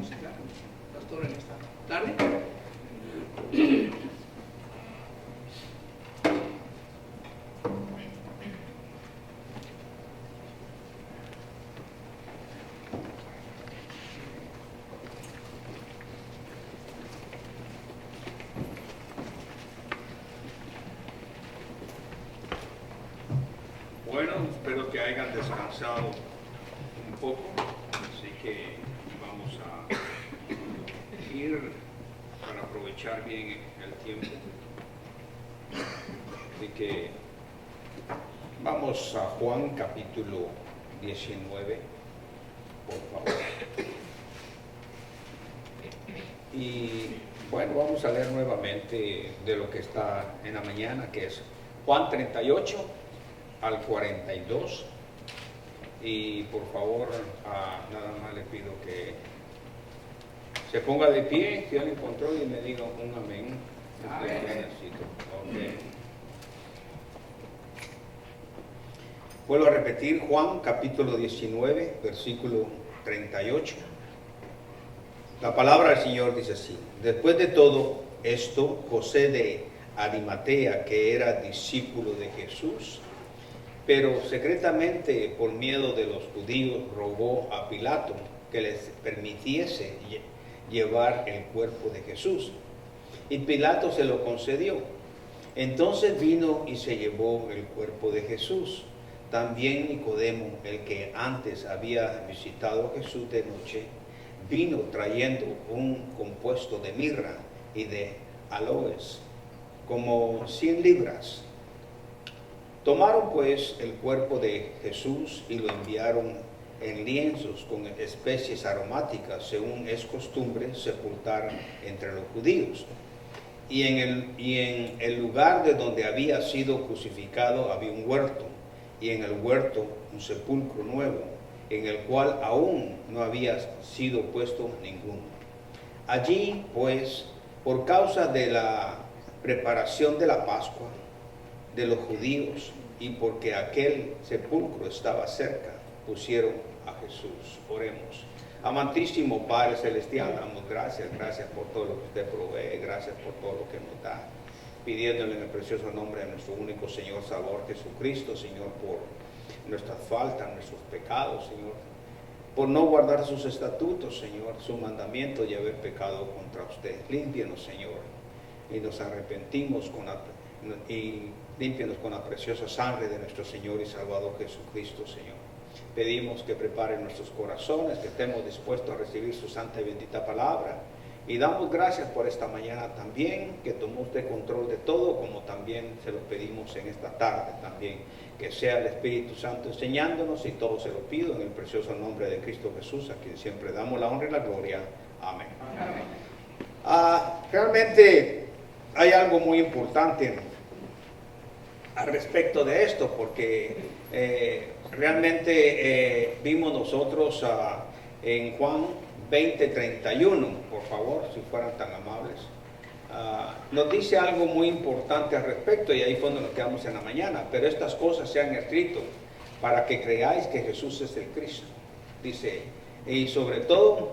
Sí, claro. Pastor, en esta tarde. Bueno, espero que hayan descansado un poco, así que vamos a ir para aprovechar bien el tiempo. Así que vamos a Juan capítulo 19, por favor. Y bueno, vamos a leer nuevamente de lo que está en la mañana, que es Juan 38 al 42. Y por favor, nada más le pido que se ponga de pie, si alguien encontró, y me diga un amén. Okay. Vuelvo a repetir, Juan capítulo 19, versículo 38. La palabra del Señor dice así: después de todo esto, José de Arimatea, que era discípulo de Jesús, pero secretamente por miedo de los judíos, rogó a Pilato que les permitiese llevar el cuerpo de Jesús. Y Pilato se lo concedió. Entonces vino y se llevó el cuerpo de Jesús. También Nicodemo, el que antes había visitado a Jesús de noche, vino trayendo un compuesto de mirra y de aloes, como 100 libras. Tomaron pues el cuerpo de Jesús y lo enviaron en lienzos con especies aromáticas, según es costumbre sepultar entre los judíos. Y en el lugar de donde había sido crucificado había un huerto, y en el huerto un sepulcro nuevo, en el cual aún no había sido puesto ninguno. Allí pues, por causa de la preparación de la Pascua de los judíos, y porque aquel sepulcro estaba cerca, pusieron a Jesús. Oremos. Amantísimo Padre Celestial, damos gracias por todo lo que usted provee, gracias por todo lo que nos da, pidiéndole en el precioso nombre de nuestro único Señor Salvador Jesucristo, Señor, por nuestras faltas, nuestros pecados, Señor, por no guardar sus estatutos, Señor, su mandamiento y haber pecado contra usted. Límpianos, Señor, y nos arrepentimos límpianos con la preciosa sangre de nuestro Señor y Salvador Jesucristo, Señor. Pedimos que prepare nuestros corazones, que estemos dispuestos a recibir su santa y bendita palabra. Y damos gracias por esta mañana también, que tomó usted control de todo, como también se lo pedimos en esta tarde también. Que sea el Espíritu Santo enseñándonos, y todo se lo pido en el precioso nombre de Cristo Jesús, a quien siempre damos la honra y la gloria. Amén. Realmente hay algo muy importante al respecto de esto, porque realmente vimos nosotros en Juan 20:31, por favor, si fueran tan amables, nos dice algo muy importante al respecto, y ahí fue donde nos quedamos en la mañana. Pero estas cosas se han escrito para que creáis que Jesús es el Cristo, dice, y sobre todo,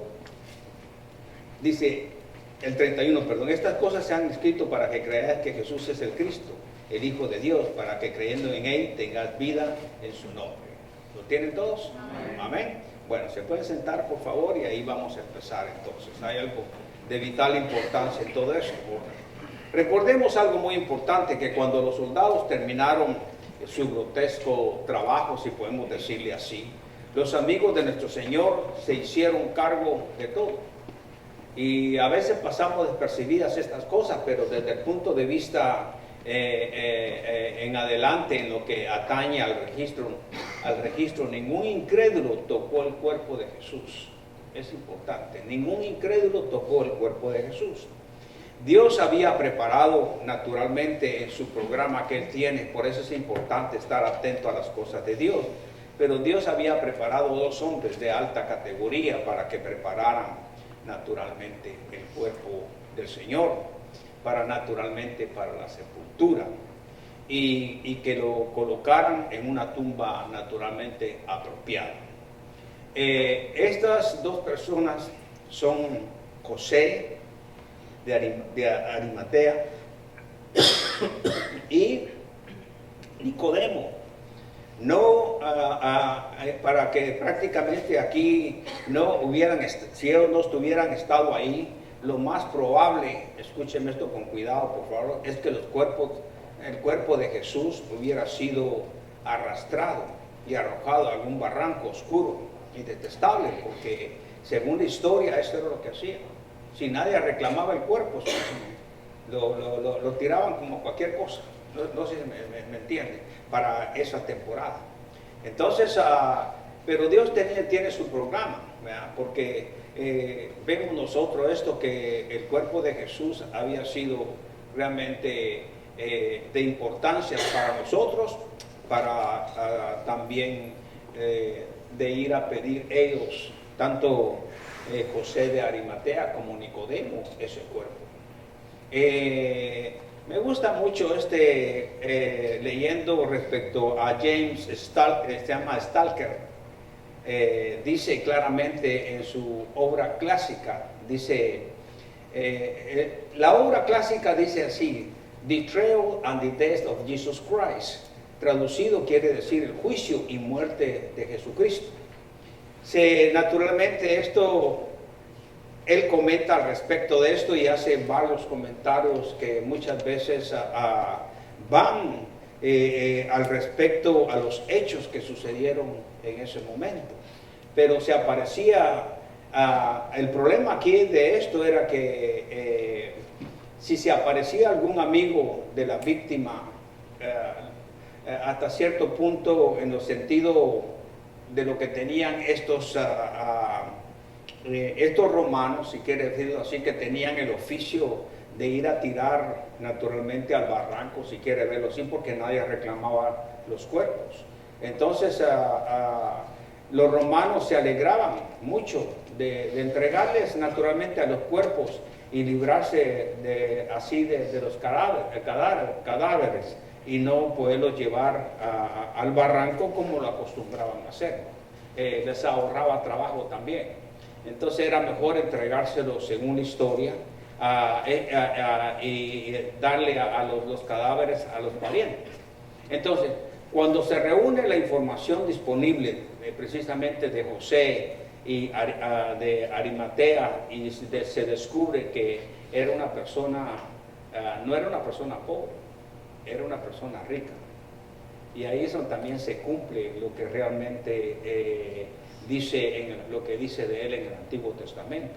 dice el 31, perdón, estas cosas se han escrito para que creáis que Jesús es el Cristo, el Hijo de Dios, para que creyendo en Él tengas vida en su nombre. ¿Lo tienen todos? Amén. Bueno, se pueden sentar, por favor, y ahí vamos a empezar entonces. Hay algo de vital importancia en todo eso. Recordemos algo muy importante, que cuando los soldados terminaron su grotesco trabajo, si podemos decirle así, los amigos de nuestro Señor se hicieron cargo de todo. Y a veces pasamos despercibidas estas cosas, pero desde el punto de vista en adelante, en lo que atañe al registro, ningún incrédulo tocó el cuerpo de Jesús. Es importante, ningún incrédulo tocó el cuerpo de Jesús. Dios había preparado naturalmente en su programa que Él tiene, por eso es importante estar atento a las cosas de Dios, pero Dios había preparado 2 hombres de alta categoría para que prepararan naturalmente el cuerpo del Señor, para la sepultura, y que lo colocaran en una tumba naturalmente apropiada. Estas 2 personas son José de Arimatea y Nicodemo. No, para que prácticamente aquí no hubieran, si ellos no estuvieran estado ahí, lo más probable, escúchenme esto con cuidado por favor, es que el cuerpo de Jesús hubiera sido arrastrado y arrojado a algún barranco oscuro y detestable, porque según la historia eso era lo que hacían. Si nadie reclamaba el cuerpo, lo tiraban como cualquier cosa. No sé si me entiende, para esa temporada. Entonces, pero Dios tiene su programa, ¿verdad? Porque vemos nosotros esto, que el cuerpo de Jesús había sido realmente de importancia para nosotros, para también de ir a pedir ellos, tanto José de Arimatea como Nicodemo, ese cuerpo. Me gusta mucho leyendo respecto a James se llama Stalker. Dice claramente en su obra clásica, dice, la obra clásica dice así: The Trial and the Death of Jesus Christ. Traducido quiere decir el juicio y muerte de Jesucristo. Naturalmente él comenta al respecto de esto y hace varios comentarios que muchas veces van al respecto a los hechos que sucedieron en ese momento. Pero se aparecía, el problema aquí de esto era que si se aparecía algún amigo de la víctima, hasta cierto punto, en el sentido de lo que tenían estos romanos, si quiere decirlo así, que tenían el oficio de ir a tirar naturalmente al barranco, si quiere verlo así, porque nadie reclamaba los cuerpos. Entonces los romanos se alegraban mucho de entregarles naturalmente a los cuerpos y librarse de los cadáveres y no poderlos llevar al barranco como lo acostumbraban a hacer. Les ahorraba trabajo también. Entonces era mejor entregárselo, según la historia, y darle los cadáveres a los parientes. Entonces, cuando se reúne la información disponible precisamente de José y de Arimatea, y se descubre que era una persona, no era una persona pobre, era una persona rica. Y ahí eso también se cumple lo que realmente dice lo que dice de él en el Antiguo Testamento.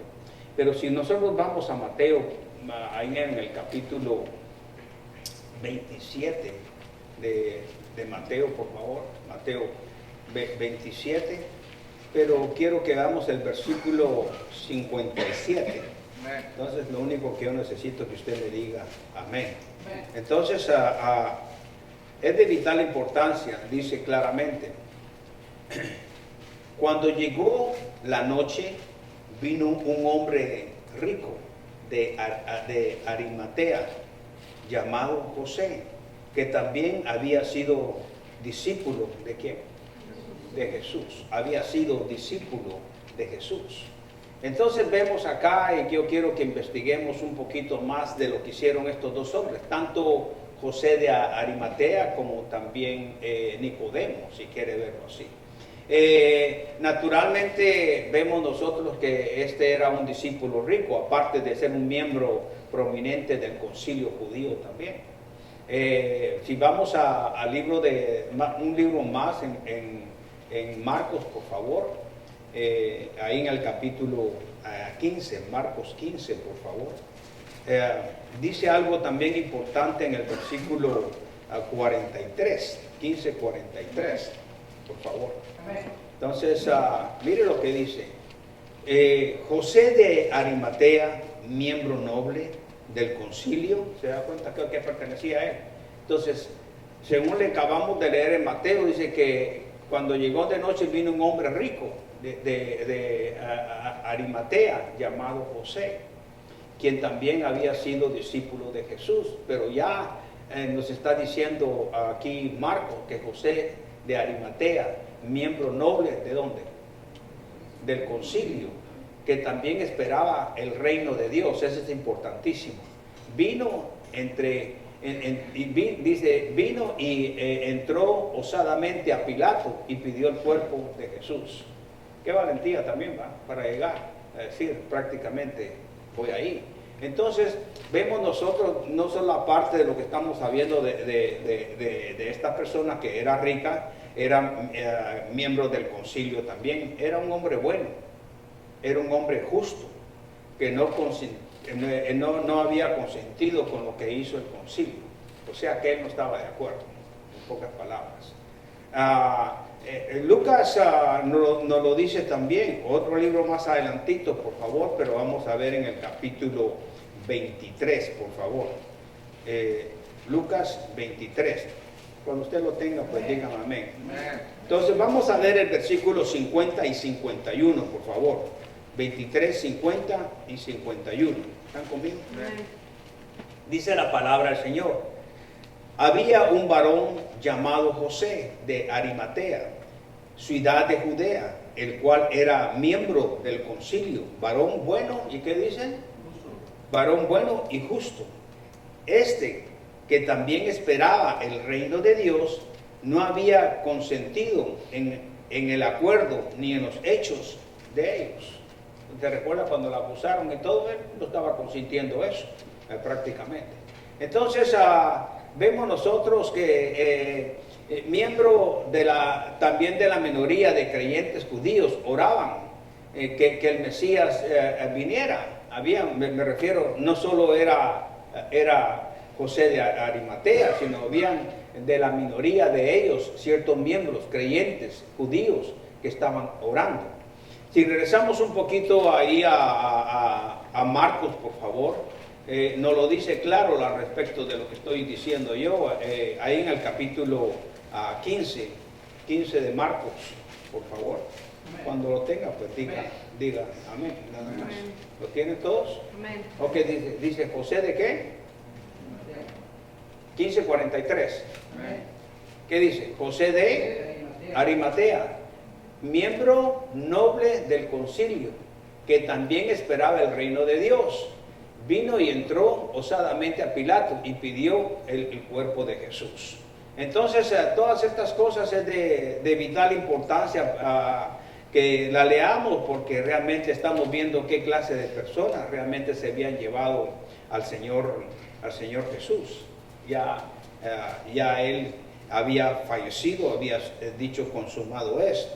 Pero si nosotros vamos a Mateo, ahí en el capítulo 27 de Mateo, por favor, Mateo 27, pero quiero que veamos el versículo 57. Entonces lo único que yo necesito es que usted me diga amén. Entonces es de vital importancia, dice claramente: cuando llegó la noche, vino un hombre rico de Arimatea, llamado José, que también había sido discípulo de ¿quién? De Jesús. Había sido discípulo de Jesús. Entonces vemos acá, y yo quiero que investiguemos un poquito más de lo que hicieron estos dos hombres, tanto José de Arimatea como también Nicodemo, si quiere verlo así. Naturalmente vemos nosotros que este era un discípulo rico, aparte de ser un miembro prominente del concilio judío también. Si vamos al libro un libro más en Marcos, por favor, ahí en el capítulo 15, Marcos 15, por favor, dice algo también importante en el versículo 43, 15:43, por favor. Entonces, mire lo que dice: José de Arimatea, miembro noble del concilio, se da cuenta que pertenecía a él. Entonces, según le acabamos de leer en Mateo, dice que cuando llegó de noche vino un hombre rico de Arimatea llamado José, quien también había sido discípulo de Jesús. Pero ya nos está diciendo aquí Marcos que José de Arimatea, miembro noble, ¿de dónde? Del concilio. que también esperaba el reino de Dios. Eso es importantísimo. Vino vino y entró osadamente a Pilato y pidió el cuerpo de Jesús. Qué valentía también, ¿va? Para llegar a decir prácticamente voy ahí. Entonces vemos nosotros no solo la parte de lo que estamos sabiendo de esta persona que era rica, era miembro del concilio también, era un hombre bueno, era un hombre justo, que no había consentido con lo que hizo el concilio, o sea que él no estaba de acuerdo, en pocas palabras. Lucas nos lo dice también, otro libro más adelantito, por favor, pero vamos a ver en el capítulo 23, por favor. Lucas 23. Cuando usted lo tenga, pues dígame amén. Entonces vamos a ver el versículo 50 y 51, por favor. 23, 50 y 51. ¿Están conmigo? Dice la palabra del Señor. Había un varón llamado José de Arimatea, ciudad de Judea, el cual era miembro del concilio, varón bueno, ¿y qué dicen? Varón bueno y justo. Que también esperaba el reino de Dios, no había consentido en el acuerdo ni en los hechos de ellos. ¿Te recuerdas cuando la acusaron y todo? Él no estaba consintiendo eso, prácticamente. Entonces, vemos nosotros que miembros también de la minoría de creyentes judíos oraban que el Mesías viniera. Me refiero, no solo era José de Arimatea, sino habían de la minoría de ellos ciertos miembros creyentes judíos que estaban orando. Si regresamos un poquito ahí a Marcos, por favor, nos lo dice claro al respecto de lo que estoy diciendo yo, ahí en el capítulo 15 de Marcos, por favor. Amén. Cuando lo tenga, pues diga amén. Nada más. Amén. ¿Lo tienen todos? Amén. Ok, dice José de qué? 15:43. ¿Qué dice? José de Arimatea, miembro noble del concilio, que también esperaba el reino de Dios. Vino y entró osadamente a Pilato y pidió el cuerpo de Jesús. Entonces, todas estas cosas es de vital importancia que la leamos, porque realmente estamos viendo qué clase de personas realmente se habían llevado al Señor Jesús. Ya él había fallecido, había dicho consumado es.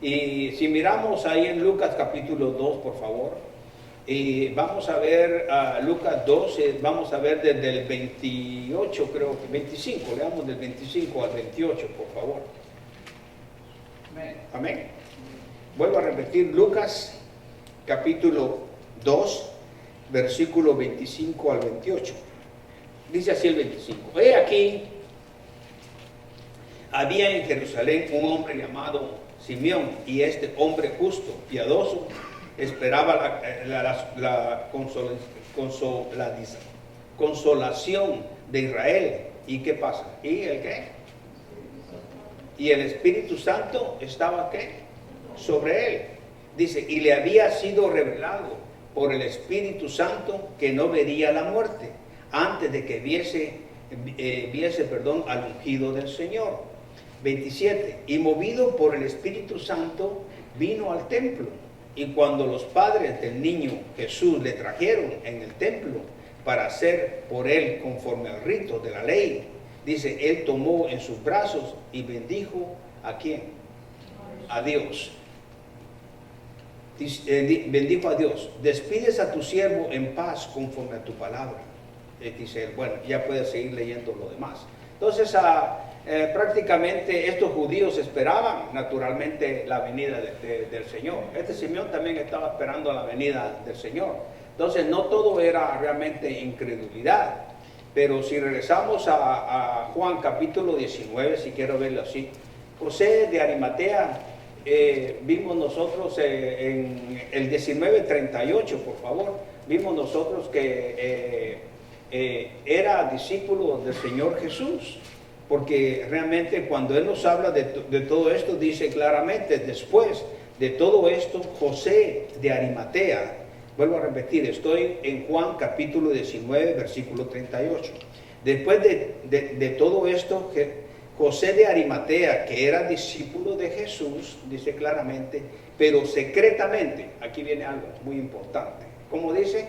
Y si miramos ahí en Lucas capítulo 2, por favor, y vamos a ver Lucas 2, vamos a ver desde el 28, creo que 25, leamos del 25 al 28, por favor. Amén. Vuelvo a repetir, Lucas capítulo 2, versículo 25 al 28. Dice así el 25. He aquí, había en Jerusalén un hombre llamado Simeón, y este hombre justo, piadoso, esperaba la consolación de Israel. ¿Y qué pasa? ¿Y el qué? Y el Espíritu Santo estaba ¿qué? Sobre él. Dice, y le había sido revelado por el Espíritu Santo que no vería la muerte antes de que viese al ungido del Señor. 27. Y movido por el Espíritu Santo vino al templo. Y cuando los padres del niño Jesús le trajeron en el templo para hacer por él conforme al rito de la ley, dice, él tomó en sus brazos y bendijo ¿a quién? A Dios. Bendijo a Dios. Despides a tu siervo en paz conforme a tu palabra. Dice él, bueno, ya puedes seguir leyendo lo demás. Entonces, prácticamente estos judíos esperaban naturalmente la venida del Señor. Este Simeón también estaba esperando la venida del Señor. Entonces, no todo era realmente incredulidad. Pero si regresamos a Juan capítulo 19, si quiero verlo así, José de Arimatea, vimos nosotros en el 19:38, por favor, vimos nosotros que era discípulo del Señor Jesús. porque realmente cuando Él nos habla de todo esto, dice claramente, después de todo esto, José de Arimatea, vuelvo a repetir, estoy en Juan capítulo 19, versículo 38. Después de todo esto, José de Arimatea, que era discípulo de Jesús, dice claramente, pero secretamente, aquí viene algo muy importante. ¿Cómo dice?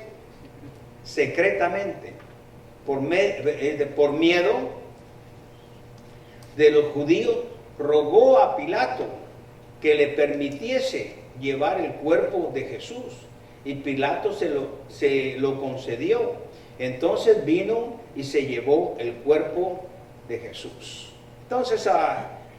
Secretamente, por miedo de los judíos, rogó a Pilato que le permitiese llevar el cuerpo de Jesús. Y Pilato se lo concedió. Entonces vino y se llevó el cuerpo de Jesús. Entonces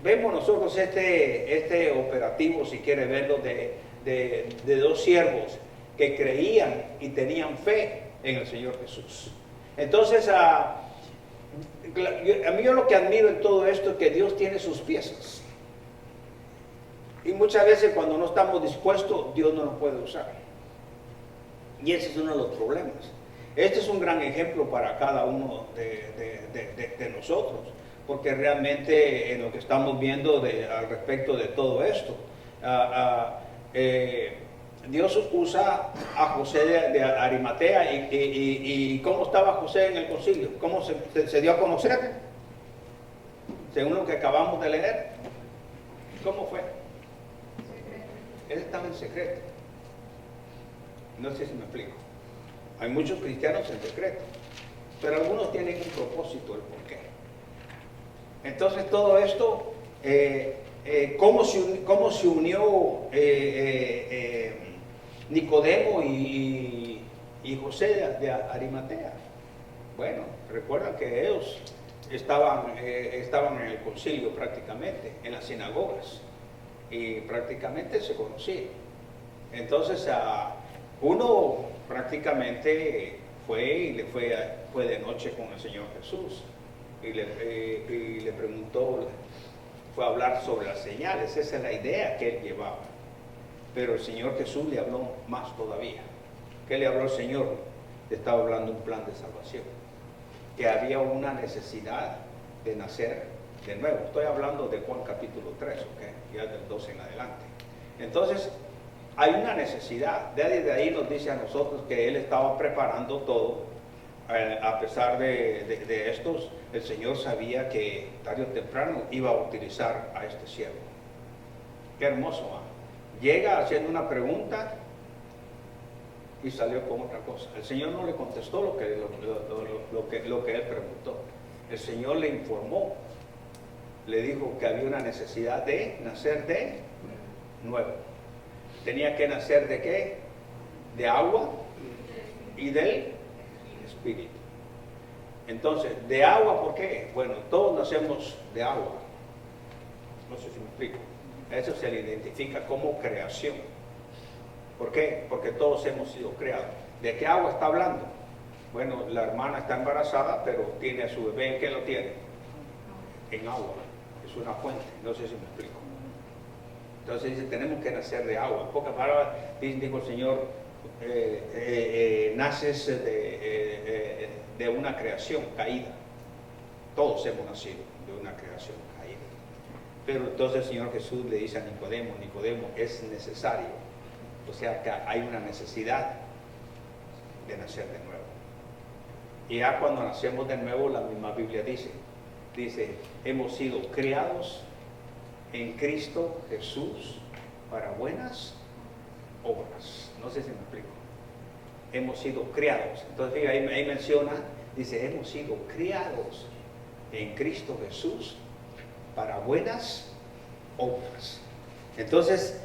vemos nosotros este operativo, si quiere verlo, de dos siervos que creían y tenían fe en el Señor Jesús. Entonces, a mí yo lo que admiro en todo esto es que Dios tiene sus piezas. Y muchas veces cuando no estamos dispuestos, Dios no nos puede usar. Y ese es uno de los problemas. Este es un gran ejemplo para cada uno de nosotros, porque realmente en lo que estamos viendo al respecto de todo esto, Dios usa a José de Arimatea. ¿Y cómo estaba José en el concilio? ¿Cómo se dio a conocer? Según lo que acabamos de leer, ¿cómo fue? Él estaba en secreto. No sé si me explico. Hay muchos cristianos en secreto, pero algunos tienen un propósito, el porqué. Entonces todo esto, ¿cómo se unió Nicodemo y José de Arimatea? Bueno, recuerdan que ellos estaban en el concilio prácticamente, en las sinagogas, y prácticamente se conocían. Entonces uno prácticamente fue de noche con el Señor Jesús y le preguntó, fue a hablar sobre las señales. Esa es la idea que él llevaba. Pero el Señor Jesús le habló más todavía. ¿Qué le habló el Señor? Le estaba hablando un plan de salvación, que había una necesidad de nacer de nuevo. Estoy hablando de Juan capítulo 3, ¿ok? Ya del 12 en adelante. Entonces, hay una necesidad. Desde ahí nos dice a nosotros que Él estaba preparando todo. A pesar de estos, el Señor sabía que tarde o temprano iba a utilizar a este siervo. Qué hermoso, ¿eh? Llega haciendo una pregunta y salió con otra cosa. El Señor no le contestó lo que él preguntó. El Señor le informó, le dijo que había una necesidad de nacer de nuevo. Tenía que nacer de ¿qué? De agua y del Espíritu. Entonces, de agua, ¿por qué? Bueno, todos nacemos de agua. No sé si me explico. Eso se le identifica como creación. ¿Por qué? Porque todos hemos sido creados. ¿De qué agua está hablando? Bueno, la hermana está embarazada, pero tiene a su bebé. ¿En qué lo tiene? En agua. Es una fuente. No sé si me explico. Entonces dice, tenemos que nacer de agua. En pocas palabras, dijo el Señor, naces de una creación caída. Todos hemos nacido de una creación caída. Pero entonces el Señor Jesús le dice a Nicodemo, es necesario. O sea que hay una necesidad de nacer de nuevo. Y ya cuando nacemos de nuevo, la misma Biblia dice, hemos sido creados en Cristo Jesús para buenas obras. No sé si me explico. Hemos sido criados. Entonces ahí menciona, dice, hemos sido criados en Cristo Jesús para buenas obras. Entonces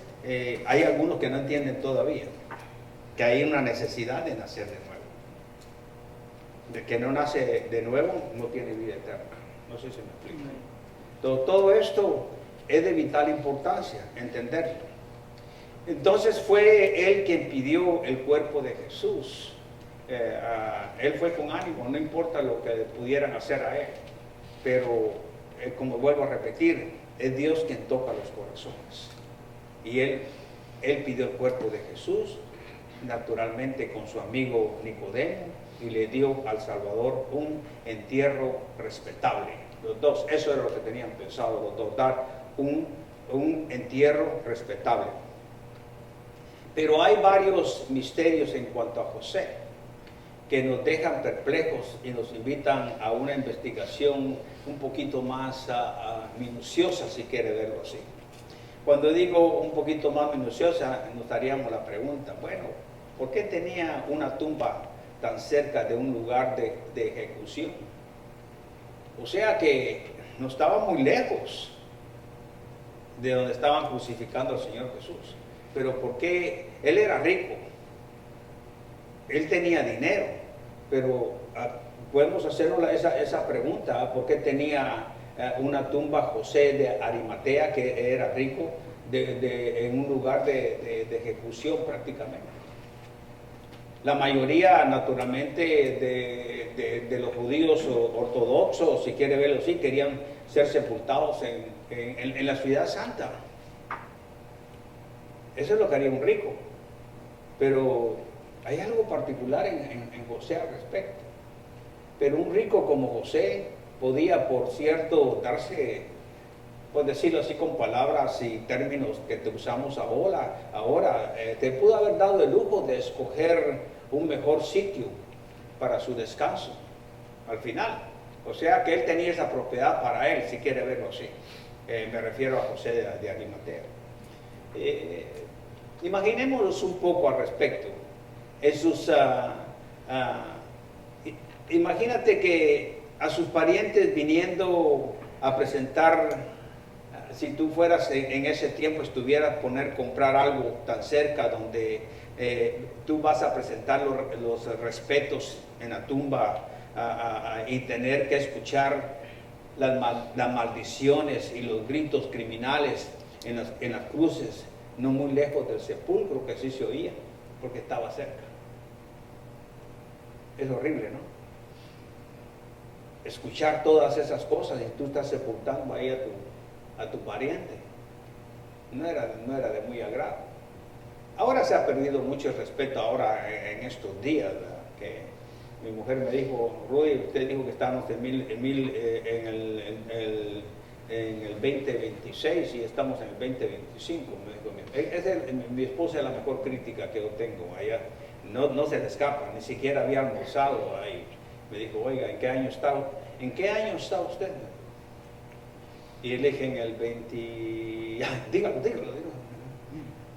hay algunos que no entienden todavía que hay una necesidad de nacer de nuevo. De que no nace de nuevo no tiene vida eterna. No sé si me explico. Todo esto es de vital importancia entenderlo. Entonces fue él quien pidió el cuerpo de Jesús. Él fue con ánimo, no importa lo que pudieran hacer a él. Pero, como vuelvo a repetir, es Dios quien toca los corazones. Y él pidió el cuerpo de Jesús, naturalmente con su amigo Nicodemo, y le dio al Salvador un entierro respetable. Los dos, eso era lo que tenían pensado los dos, dar un entierro respetable. Pero hay varios misterios en cuanto a José que nos dejan perplejos y nos invitan a una investigación un poquito más minuciosa, si quiere verlo así. Cuando digo un poquito más minuciosa, nos haríamos la pregunta, bueno, ¿por qué tenía una tumba tan cerca de un lugar de ejecución? O sea que no estaba muy lejos de donde estaban crucificando al Señor Jesús. Pero ¿por qué? Él era rico, él tenía dinero, pero podemos hacernos esa pregunta, ¿por qué tenía una tumba José de Arimatea, que era rico, en un lugar de ejecución prácticamente? La mayoría, naturalmente, de los judíos ortodoxos, si quiere verlo así, querían ser sepultados en la ciudad santa. Eso es lo que haría un rico. Pero hay algo particular en José al respecto. Pero un rico como José podía, por cierto, darse, por decirlo así con palabras y términos que te usamos ahora, te pudo haber dado el lujo de escoger un mejor sitio para su descanso al final. O sea que él tenía esa propiedad para él, si quiere verlo así. Me refiero a José de Arimatea. Imaginémonos un poco al respecto. Imagínate que a sus parientes viniendo a presentar, si tú fueras en ese tiempo, estuvieras comprar algo tan cerca donde tú vas a presentar los respetos en la tumba y tener que escuchar las maldiciones y los gritos criminales en las cruces, no muy lejos del sepulcro, que sí se oía, porque estaba cerca. Es horrible, ¿no? Escuchar todas esas cosas y tú estás sepultando ahí a tu pariente. No era de muy agrado. Ahora se ha perdido mucho el respeto ahora en estos días, ¿verdad? Que mi mujer me dijo, Rudy, usted dijo que estábamos en el 2026 y estamos en el 2025. Me dijo, mi esposa es la mejor crítica que yo tengo allá. No se le escapa, ni siquiera había almorzado ahí. Me dijo, oiga, ¿en qué año está usted? Y le dije, en el 20... dígalo.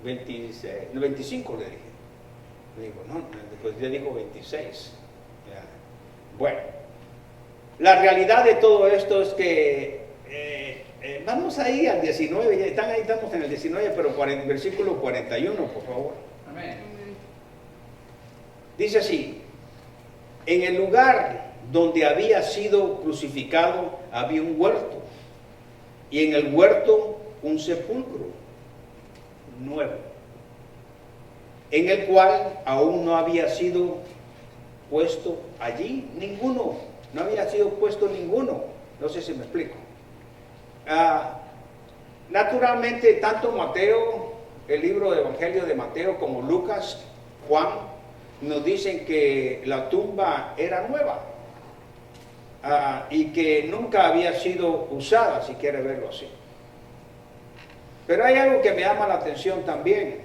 26, 25 le dije. Le digo, no, después le dijo 26. Ya. Bueno, la realidad de todo esto es que vamos ahí al 19, ahí estamos en el 19, pero versículo 41, por favor. Amén. Dice así, en el lugar donde había sido crucificado había un huerto, y en el huerto un sepulcro nuevo, en el cual aún no había sido puesto allí ninguno, no había sido puesto ninguno. No sé si me explico. Naturalmente, tanto Mateo, el libro de Evangelio de Mateo, como Lucas, Juan, nos dicen que la tumba era nueva y que nunca había sido usada, si quiere verlo así. Pero hay algo que me llama la atención también.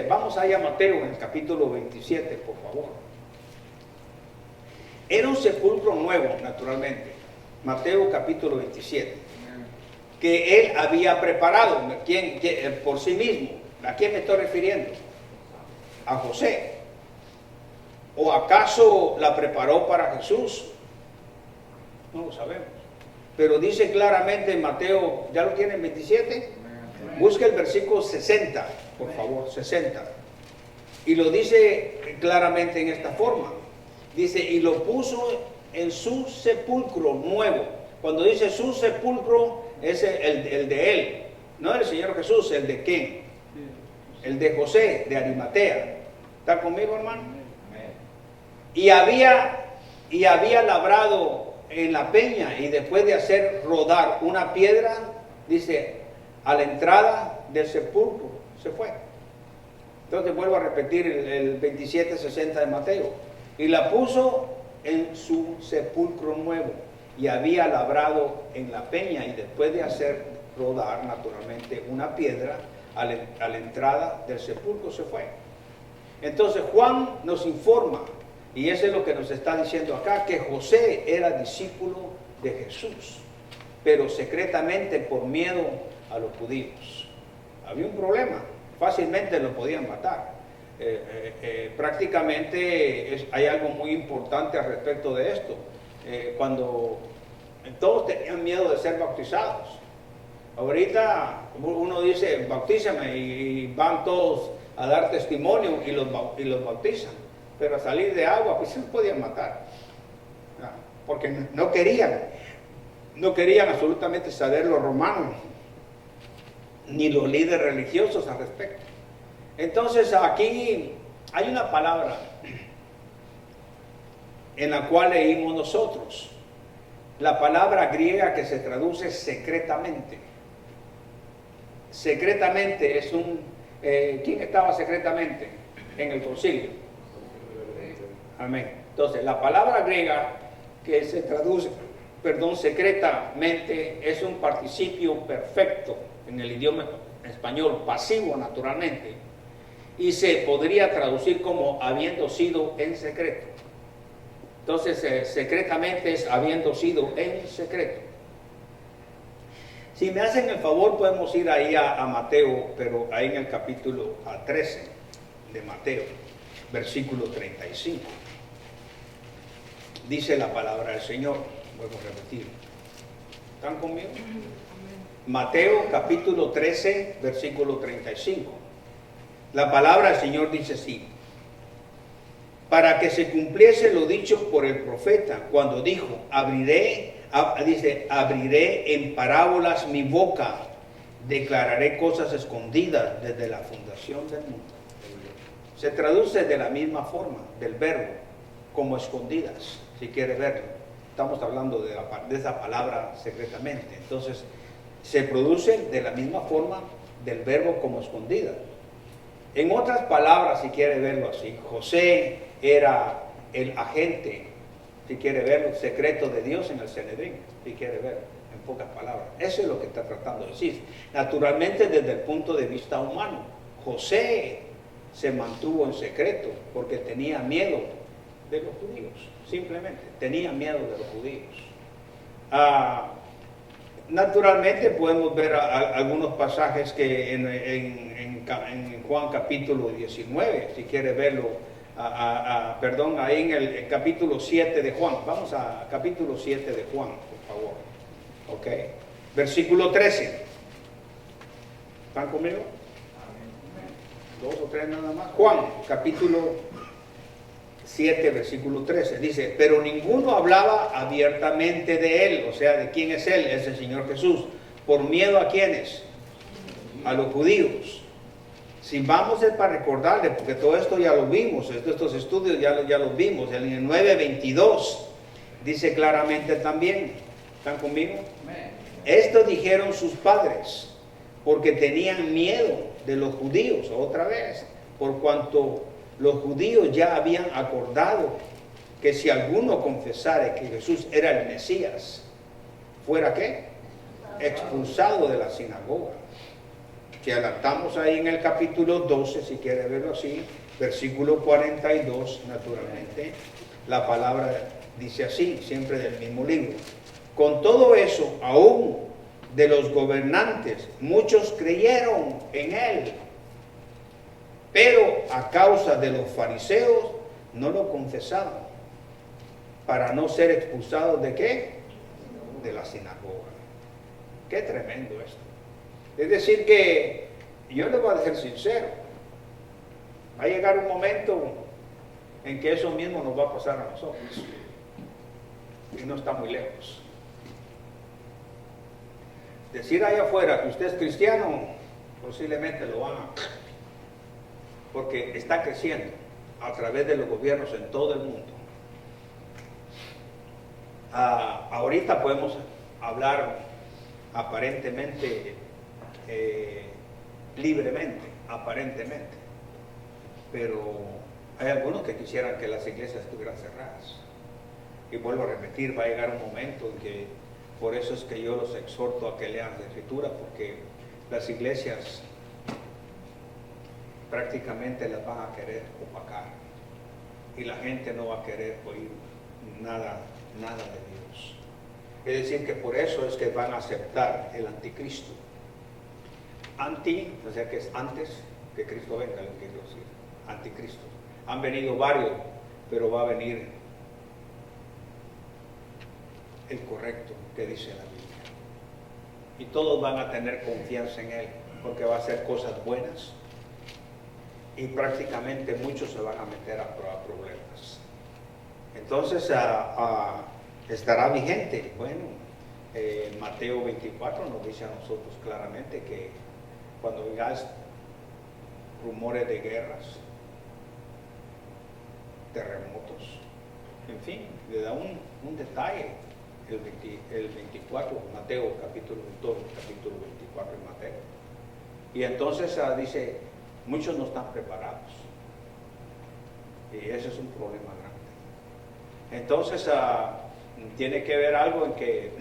Vamos allá a Mateo en el capítulo 27, por favor. Era un sepulcro nuevo, naturalmente. Mateo capítulo 27. Que él había preparado. ¿Quién, por sí mismo? ¿A quién me estoy refiriendo? A José. ¿O acaso la preparó para Jesús? No lo sabemos. Pero dice claramente en Mateo, ¿ya lo tienen 27? Busca el versículo 60, por favor, 60. Y lo dice claramente en esta forma. Dice, y lo puso en su sepulcro nuevo. Cuando dice su sepulcro, es el de él. No el Señor Jesús, el de quién. El de José, de Arimatea. ¿Está conmigo, hermano? Y había labrado en la peña, y después de hacer rodar una piedra, dice, a la entrada del sepulcro se fue. Entonces vuelvo a repetir el 27:60 de Mateo. Y la puso en su sepulcro nuevo. y había labrado en la peña, y después de hacer rodar naturalmente una piedra a la entrada del sepulcro se fue. Entonces Juan nos informa, y eso es lo que nos está diciendo acá, que José era discípulo de Jesús, pero secretamente por miedo a los judíos. Había un problema, fácilmente lo podían matar. Prácticamente hay algo muy importante al respecto de esto. Cuando todos tenían miedo de ser bautizados. Ahorita uno dice, bautízame, y van todos a dar testimonio y los bautizan. Pero a salir de agua, pues se los podían matar. Porque no querían absolutamente saber los romanos, ni los líderes religiosos al respecto. Entonces aquí hay una palabra en la cual leímos nosotros. La palabra griega que se traduce secretamente. Secretamente es un... ¿quién estaba secretamente en el concilio? Amén. Entonces, la palabra griega que se traduce, secretamente, es un participio perfecto en el idioma español, pasivo naturalmente, y se podría traducir como habiendo sido en secreto. Entonces, secretamente es habiendo sido en secreto. Si me hacen el favor, podemos ir ahí a Mateo, pero ahí en el capítulo 13 de Mateo, versículo 35. Dice la palabra del Señor. Vuelvo a repetir. ¿Están conmigo? Mateo capítulo 13, versículo 35. La palabra del Señor dice así: para que se cumpliese lo dicho por el profeta, cuando dijo, abriré en parábolas mi boca, declararé cosas escondidas desde la fundación del mundo. Se traduce de la misma forma, del verbo, como escondidas, si quiere verlo. Estamos hablando de esa palabra secretamente. Entonces, se produce de la misma forma del verbo como escondidas. En otras palabras, si quiere verlo así, José era el agente, si quiere verlo, secreto de Dios en el Sanedrín, si quiere verlo, en pocas palabras. Eso es lo que está tratando de decir. Naturalmente, desde el punto de vista humano, José se mantuvo en secreto porque tenía miedo de los judíos, simplemente, tenía miedo de los judíos. Naturalmente podemos ver algunos pasajes que en Juan capítulo 19, si quiere verlo, ahí en el capítulo 7 de Juan. Vamos a capítulo 7 de Juan, por favor. Ok. Versículo 13. ¿Están conmigo? Dos o tres nada más. Juan, capítulo 7, versículo 13. Dice, pero ninguno hablaba abiertamente de él. O sea, ¿de quién es él? Es el Señor Jesús. ¿Por miedo a quiénes? A los judíos. Si vamos es para recordarle, porque todo esto ya lo vimos, estos estudios ya los vimos. En el 9:22 dice claramente también, ¿están conmigo? Esto dijeron sus padres, porque tenían miedo de los judíos, otra vez, por cuanto los judíos ya habían acordado que si alguno confesara que Jesús era el Mesías, ¿fuera qué? Expulsado de la sinagoga. Si adelantamos ahí en el capítulo 12, si quiere verlo así, versículo 42, naturalmente, la palabra dice así, siempre del mismo libro. Con todo eso, aún de los gobernantes, muchos creyeron en él, pero a causa de los fariseos no lo confesaban, para no ser expulsados ¿de qué? De la sinagoga. Qué tremendo esto. Es decir que, yo les voy a ser sincero, va a llegar un momento en que eso mismo nos va a pasar a nosotros. Y no está muy lejos. Decir allá afuera que usted es cristiano, posiblemente lo van a... porque está creciendo a través de los gobiernos en todo el mundo. Ahorita podemos hablar aparentemente, libremente, aparentemente, pero hay algunos que quisieran que las iglesias estuvieran cerradas. Y vuelvo a repetir, va a llegar un momento en que, por eso es que yo los exhorto a que lean la Escritura, porque las iglesias prácticamente las van a querer opacar y la gente no va a querer oír nada de Dios. Es decir, que por eso es que van a aceptar el anticristo. O sea que es antes que Cristo venga, lo que quiero decir, anticristo. Han venido varios, pero va a venir el correcto que dice la Biblia. Y todos van a tener confianza en Él, porque va a hacer cosas buenas y prácticamente muchos se van a meter a problemas. Entonces estará vigente. Bueno, Mateo 24 nos dice a nosotros claramente que cuando oigáis rumores de guerras, terremotos, en fin, le da un detalle el 24, Mateo capítulo 2, capítulo 24 de Mateo. Y entonces dice, muchos no están preparados. Y ese es un problema grande. Entonces tiene que ver algo en que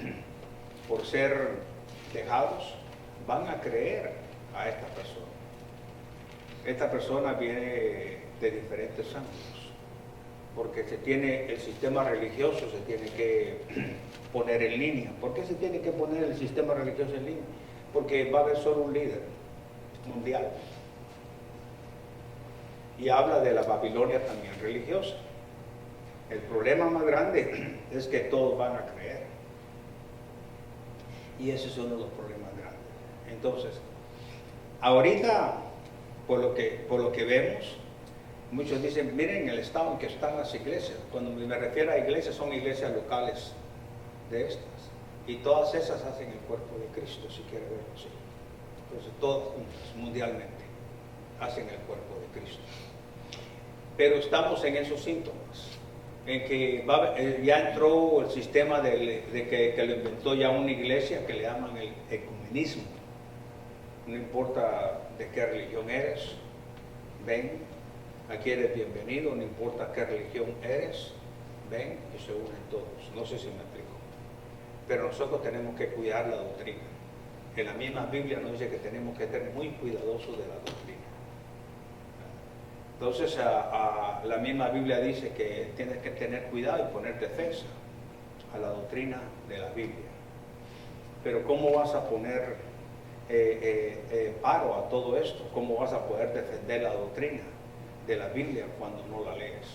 por ser dejados van a creer a esta persona. Esta persona viene de diferentes ángulos, porque el sistema religioso se tiene que poner en línea. ¿Por qué se tiene que poner el sistema religioso en línea? Porque va a haber solo un líder mundial. Y habla de la Babilonia también religiosa. El problema más grande es que todos van a creer. Y ese es uno de los problemas grandes. Entonces, ahorita, por lo que vemos, muchos dicen, miren el estado en que están las iglesias. Cuando me refiero a iglesias, son iglesias locales de estas. Y todas esas hacen el cuerpo de Cristo, si quiere verlo así. Entonces, todas juntas, mundialmente, hacen el cuerpo de Cristo. Pero estamos en esos síntomas, en que ya entró el sistema de que lo inventó ya una iglesia que le llaman el ecumenismo. No importa de qué religión eres, ven, aquí eres bienvenido, no importa qué religión eres, ven y se unen todos. No sé si me explico. Pero nosotros tenemos que cuidar la doctrina. En la misma Biblia nos dice que tenemos que ser muy cuidadosos de la doctrina. Entonces la misma Biblia dice que tienes que tener cuidado y poner defensa a la doctrina de la Biblia. Pero ¿cómo vas a poner paro a todo esto? ¿Cómo vas a poder defender la doctrina de la Biblia cuando no la lees?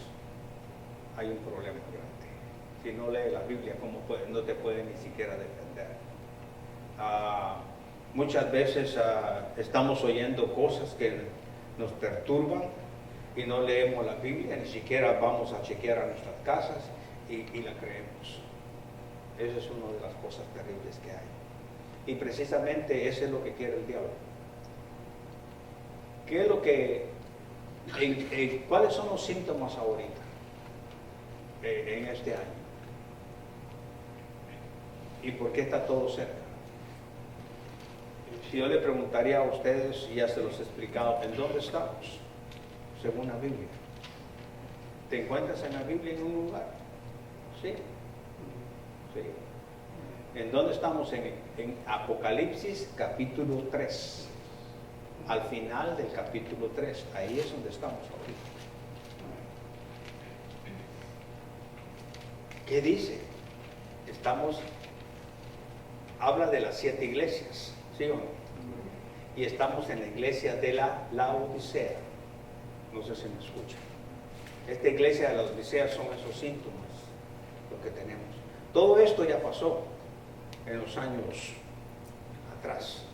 Hay un problema grande. Si no lees la Biblia, no te puede ni siquiera defender. Muchas veces estamos oyendo cosas que nos perturban y no leemos la Biblia, ni siquiera vamos a chequear a nuestras casas y la creemos. Esa es una de las cosas terribles que hay. Y precisamente eso es lo que quiere el diablo. ¿Qué es lo que, cuáles son los síntomas ahorita, en este año? ¿Y por qué está todo cerca? Si yo le preguntaría a ustedes, y ya se los he explicado, ¿en dónde estamos? Según la Biblia. ¿Te encuentras en la Biblia en un lugar? Sí. Sí. ¿En dónde estamos? En Apocalipsis capítulo 3. Al final del capítulo 3. Ahí es donde estamos ahorita. ¿Qué dice? Habla de las 7 iglesias, ¿sí o no? Y estamos en la iglesia de la Laodicea. No sé si me escuchan. Esta iglesia de la Laodicea son esos síntomas, lo que tenemos. Todo esto ya pasó en los años atrás,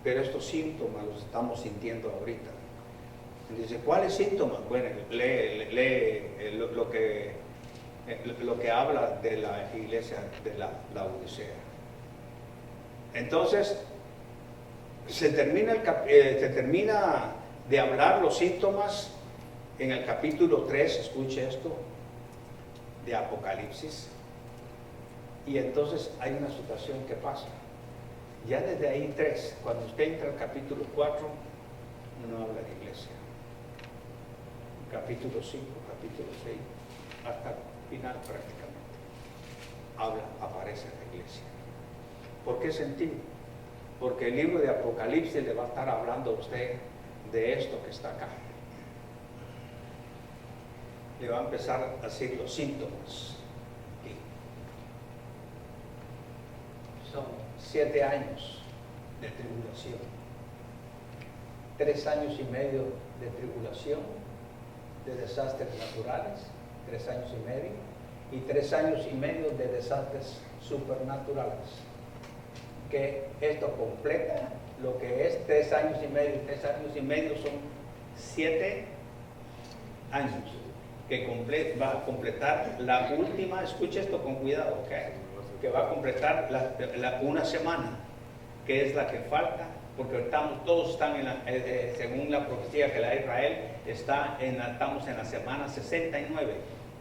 pero estos síntomas los estamos sintiendo ahorita. Dice, ¿cuáles síntomas? Bueno, lee lo que habla de la iglesia de la Laodicea. Entonces, se termina de hablar los síntomas en el capítulo 3, escuche esto, de Apocalipsis. Y entonces hay una situación que pasa. Ya desde ahí 3, cuando usted entra al capítulo 4, no habla de iglesia. Capítulo 5, capítulo 6, hasta final prácticamente, aparece en la iglesia. ¿Por qué sentido? Porque el libro de Apocalipsis le va a estar hablando a usted de esto que está acá. Le va a empezar a decir los síntomas. Aquí. Son 7 años de tribulación, 3 años y medio de tribulación, de desastres naturales, 3 años y medio, y 3 años y medio de desastres supernaturales. Que esto completa lo que es 3 años y medio. 3 años y medio son 7 años, que va a completar la última, escuche esto con cuidado, ¿okay? Que va a completar una semana, que es la que falta, porque todos están según la profecía que la de Israel, estamos en la semana 69,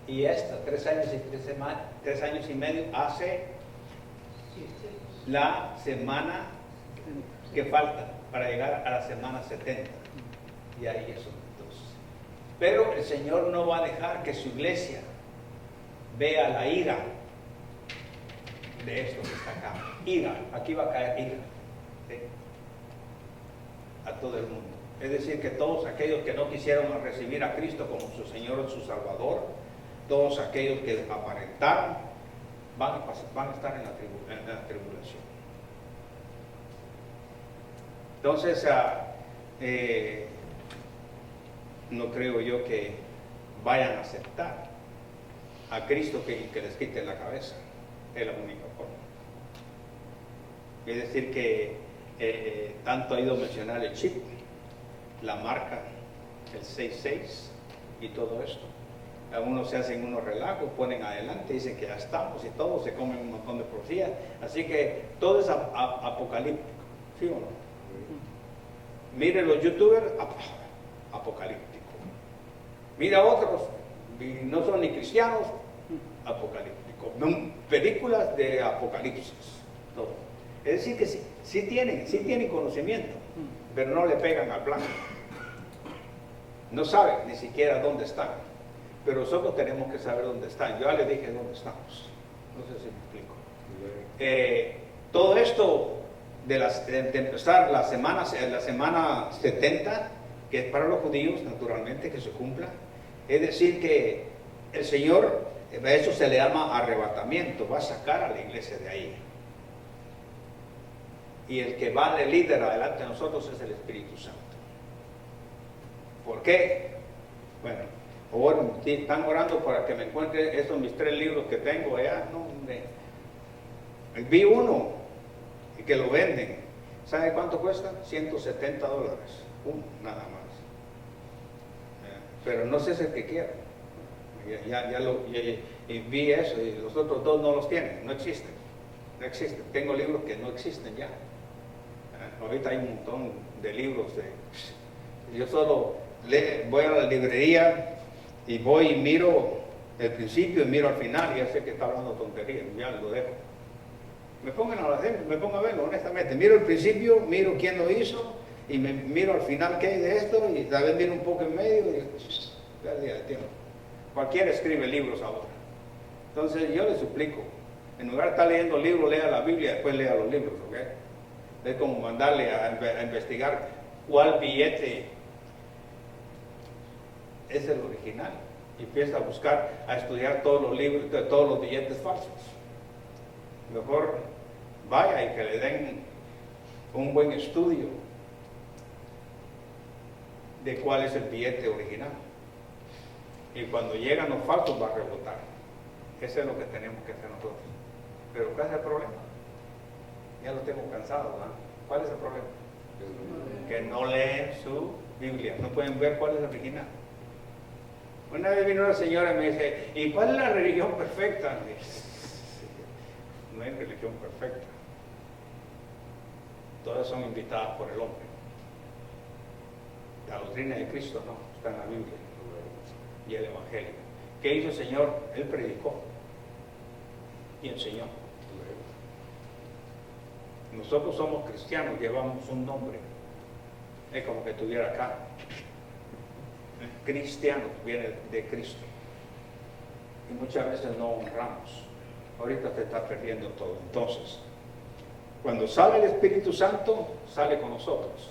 y esta 3 años y medio hace la semana que falta para llegar a la semana 70, y ahí eso. Pero el Señor no va a dejar que su iglesia vea la ira de esto que está acá. Ira, aquí va a caer ira, ¿sí? A todo el mundo. Es decir, que todos aquellos que no quisieron recibir a Cristo como su Señor o su Salvador, todos aquellos que aparentaron, van a estar en la tribulación. Entonces, no creo yo que vayan a aceptar a Cristo que les quite la cabeza. Es la única forma. Es decir que tanto ha ido a mencionar el chip, la marca, el 66 y todo esto. Algunos se hacen unos relajos, ponen adelante, dicen que ya estamos y todo, se comen un montón de profecías. Así que todo es apocalíptico, ¿sí o no? Miren los youtubers, apocalíptico. Mira otros, y no son ni cristianos, apocalíptico. Películas de apocalipsis, todo. Es decir que sí tienen conocimiento, pero no le pegan al blanco. No saben ni siquiera dónde están. Pero nosotros tenemos que saber dónde están. Yo ya les dije dónde estamos. No sé si me explico. Todo esto de empezar la semana 70, que es para los judíos, naturalmente, que se cumpla. Es decir, que el Señor, a eso se le llama arrebatamiento, va a sacar a la iglesia de ahí. Y el que va de líder adelante de nosotros es el Espíritu Santo. ¿Por qué? Bueno, están orando para que me encuentre esos mis 3 libros que tengo allá. No, vi uno y que lo venden. ¿Sabe cuánto cuesta? $170. Uno, nada más. Pero no sé si es el que quiero. Y vi eso y los otros 2 no los tienen, no existen. Tengo libros que no existen ya. Ahorita hay un montón de libros. Yo solo voy a la librería y voy y miro el principio y miro al final y ya sé que está hablando tonterías, ya lo dejo. Me pongo a verlo, honestamente. Miro el principio, miro quién lo hizo y miro al final qué hay de esto y tal vez miro un poco en medio y pérdida de tiempo. Cualquiera escribe libros ahora. Entonces yo le suplico, en lugar de estar leyendo libros, lea la Biblia y después lea los libros, ¿ok? Es como mandarle a investigar cuál billete es el original. Y empieza a buscar, a estudiar todos los libros, todos los billetes falsos. Mejor vaya y que le den un buen estudio de cuál es el billete original. Y cuando llegan los falsos va a rebotar. Eso es lo que tenemos que hacer nosotros. Pero ¿cuál es el problema? Ya lo tengo cansado, ¿verdad? ¿Cuál es el problema? Que no leen su Biblia, no pueden ver cuál es el original. Una vez vino una señora y me dice, ¿y cuál es la religión perfecta? No hay religión perfecta. Todas son invitadas por el hombre. La doctrina de Cristo no, está en la Biblia y el Evangelio. ¿Qué hizo el Señor? Él predicó y enseñó. Nosotros somos cristianos, llevamos un nombre. Es como que estuviera acá. Cristiano viene de Cristo. y muchas veces no honramos. Ahorita te está perdiendo todo. Entonces, cuando sale el Espíritu Santo, sale con nosotros.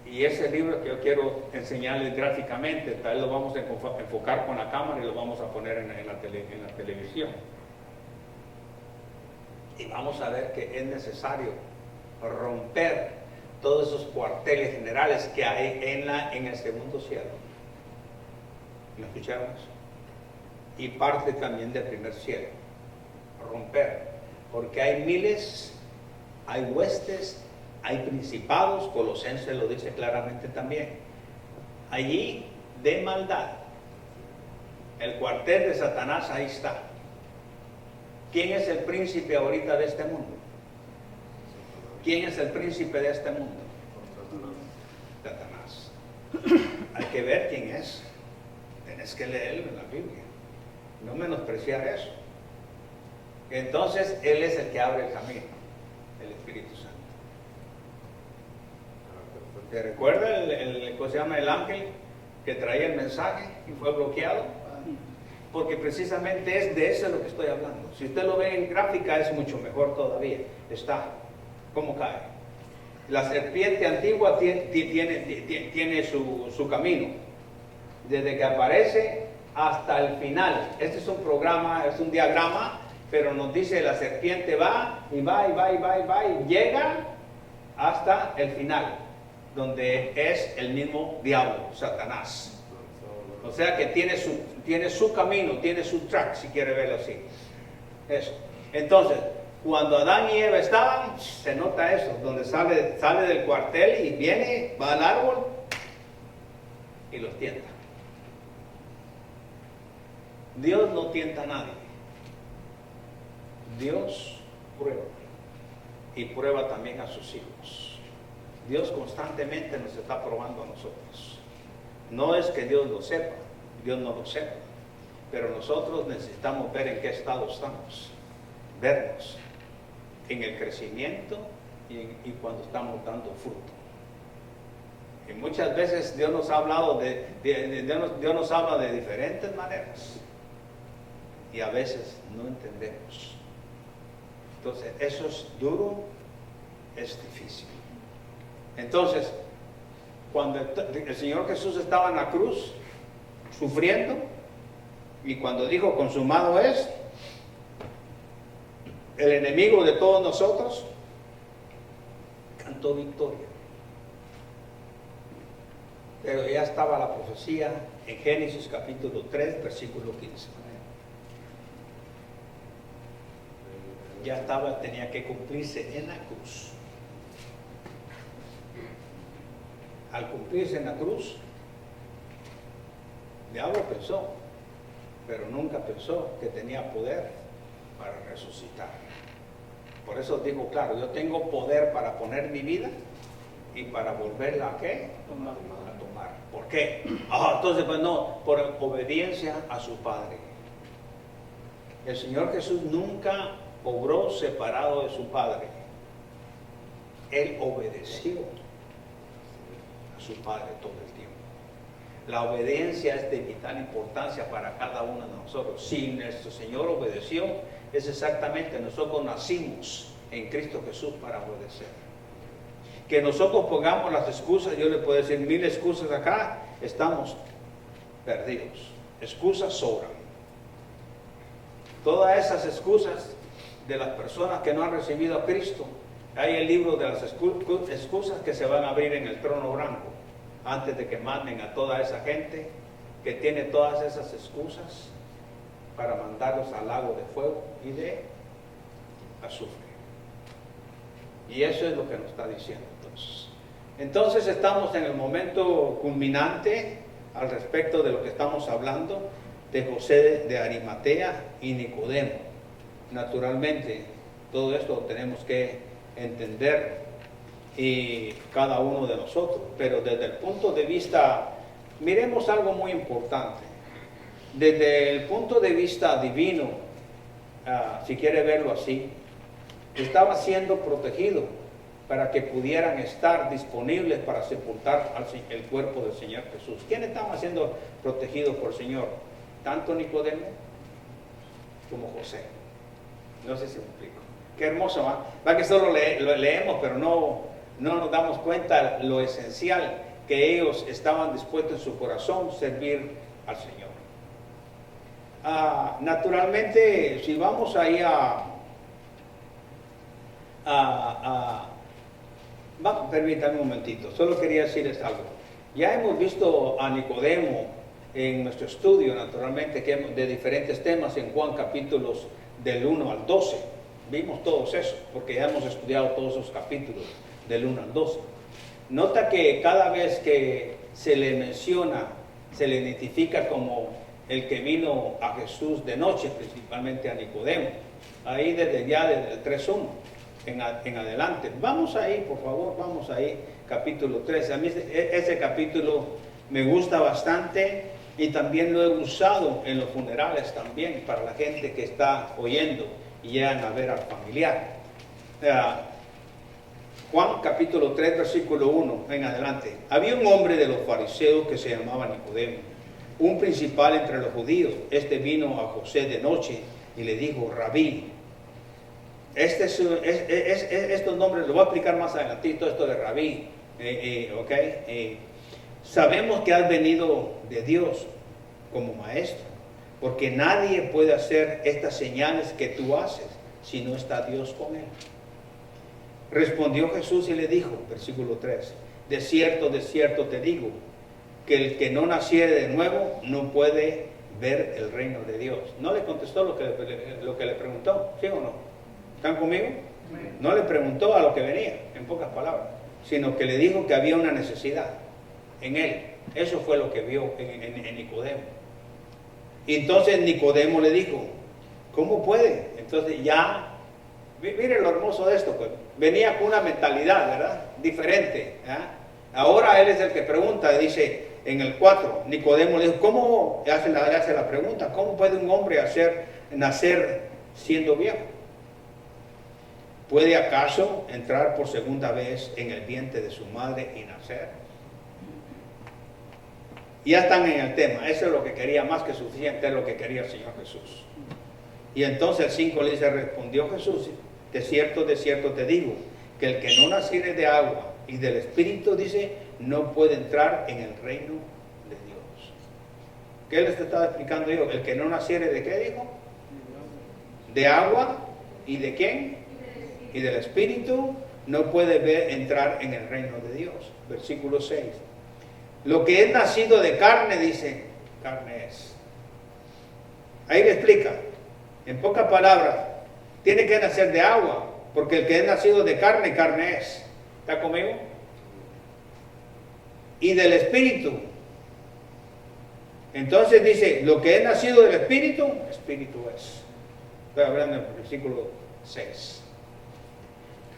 Y ese libro que yo quiero enseñarles gráficamente, tal vez lo vamos a enfocar con la cámara y lo vamos a poner en la televisión. Y vamos a ver que es necesario romper todos esos cuarteles generales que hay en el segundo cielo. ¿Me escucharon eso? Y parte también del primer cielo. Romper. Porque hay miles, hay huestes, hay principados, Colosenses lo dice claramente también. Allí de maldad. El cuartel de Satanás ahí está. ¿Quién es el príncipe ahorita de este mundo? ¿Quién es el príncipe de este mundo? Satanás. Hay que ver quién es. Tienes que leerlo en la Biblia. No menospreciar eso. Entonces, Él es el que abre el camino, el Espíritu Santo. ¿Te recuerda ¿cómo se llama? El ángel que traía el mensaje y fue bloqueado? Porque precisamente es de eso lo que estoy hablando. Si usted lo ve en gráfica es mucho mejor todavía. Está, ¿cómo cae? La serpiente antigua tiene su camino. Desde que aparece hasta el final. Este es un programa, es un diagrama, pero nos dice la serpiente va y va y va y va y va y llega hasta el final, donde es el mismo diablo, Satanás. O sea que tiene su camino, tiene su track, si quiere verlo así. Eso. Entonces, cuando Adán y Eva estaban, se nota eso, donde sale del cuartel y viene, va al árbol y los tienta. Dios no tienta a nadie. Dios prueba. Y prueba también a sus hijos. Dios constantemente nos está probando a nosotros. No es que Dios lo sepa, Dios no lo sepa, pero nosotros necesitamos ver en qué estado estamos, vernos en el crecimiento y cuando estamos dando fruto. Y muchas veces Dios nos ha hablado Dios nos habla de diferentes maneras y a veces no entendemos. Entonces eso es duro, es difícil. Entonces, cuando el Señor Jesús estaba en la cruz, sufriendo, y cuando dijo consumado es, el enemigo de todos nosotros cantó victoria. Pero ya estaba la profecía en Génesis capítulo 3, versículo 15. Ya estaba, tenía que cumplirse en la cruz. Al cumplirse en la cruz, el diablo pensó, pero nunca pensó que tenía poder para resucitar. Por eso digo, claro, yo tengo poder para poner mi vida y para volverla ¿a qué? A tomar. ¿Por qué? Entonces, pues no, por obediencia a su Padre. El Señor Jesús nunca obró separado de su Padre. Él obedeció su Padre todo el tiempo. La obediencia es de vital importancia para cada uno de nosotros. Si nuestro Señor obedeció, es exactamente, nosotros nacimos en Cristo Jesús para obedecer. Que nosotros pongamos las excusas, yo le puedo decir 1000 excusas acá, estamos perdidos. Excusas sobran. Todas esas excusas de las personas que no han recibido a Cristo, hay el libro de las excusas que se van a abrir en el trono blanco antes de que manden a toda esa gente que tiene todas esas excusas para mandarlos al lago de fuego y de azufre. Y eso es lo que nos está diciendo entonces. Entonces estamos en el momento culminante al respecto de lo que estamos hablando de José de Arimatea y Nicodemo. Naturalmente, todo esto lo tenemos que entender y cada uno de nosotros, pero desde el punto de vista, miremos algo muy importante, desde el punto de vista divino, si quiere verlo así, estaba siendo protegido para que pudieran estar disponibles para sepultar el cuerpo del Señor Jesús. ¿Quién estaba siendo protegido por el Señor? ¿Tanto Nicodemo como José. No sé si me explico. Qué hermoso, ¿va? Va que solo lo leemos, pero no nos damos cuenta lo esencial que ellos estaban dispuestos en su corazón servir al Señor. Naturalmente, si vamos ahí permítanme un momentito, solo quería decirles algo. Ya hemos visto a Nicodemo en nuestro estudio, naturalmente, de diferentes temas en Juan capítulos del 1 al 12. Vimos todos esos, porque ya hemos estudiado todos esos capítulos del 1 al 12. Nota que cada vez que se le menciona, se le identifica como el que vino a Jesús de noche, principalmente a Nicodemo. Ahí desde el 3.1 en adelante. Vamos ahí, por favor, vamos ahí, capítulo 3. A mí ese capítulo me gusta bastante y también lo he usado en los funerales también para la gente que está oyendo y llegan a ver al familiar. Juan capítulo 3, versículo 1 en adelante. Había un hombre de los fariseos que se llamaba Nicodemo, un principal entre los judíos. Este vino a José de noche y le dijo: Rabí. Estos nombres los voy a explicar más adelantito, esto de Rabí. Sabemos que has venido de Dios como maestro, porque nadie puede hacer estas señales que tú haces si no está Dios con él. Respondió Jesús y le dijo, versículo 3, de cierto te digo, que el que no naciere de nuevo no puede ver el reino de Dios. No le contestó lo que le preguntó, ¿sí o no? ¿Están conmigo? No le preguntó a lo que venía, en pocas palabras, sino que le dijo que había una necesidad en él. Eso fue lo que vio en Nicodemo. Y entonces Nicodemo le dijo, ¿cómo puede? Entonces ya, mire lo hermoso de esto, pues venía con una mentalidad, ¿verdad? Diferente. ¿Eh? Ahora él es el que pregunta, dice en el 4, Nicodemo le dijo, ¿cómo? Hace la pregunta, ¿cómo puede un hombre nacer siendo viejo? ¿Puede acaso entrar por segunda vez en el vientre de su madre y nacer? Ya están en el tema, eso es lo que quería, más que suficiente, es lo que quería el Señor Jesús. Y entonces el 5 le dice, respondió Jesús, de cierto te digo, que el que no naciere de agua y del Espíritu, dice, no puede entrar en el reino de Dios. ¿Qué les estaba explicando yo? El que no naciere de qué dijo? De agua y de quién? Y del Espíritu, no puede entrar en el reino de Dios. Versículo 6. Lo que es nacido de carne, dice, carne es. Ahí le explica, en pocas palabras, tiene que nacer de agua, porque el que es nacido de carne, carne es. ¿Está conmigo? Y del Espíritu. Entonces dice, lo que es nacido del Espíritu, Espíritu es. Estoy hablando en el versículo 6.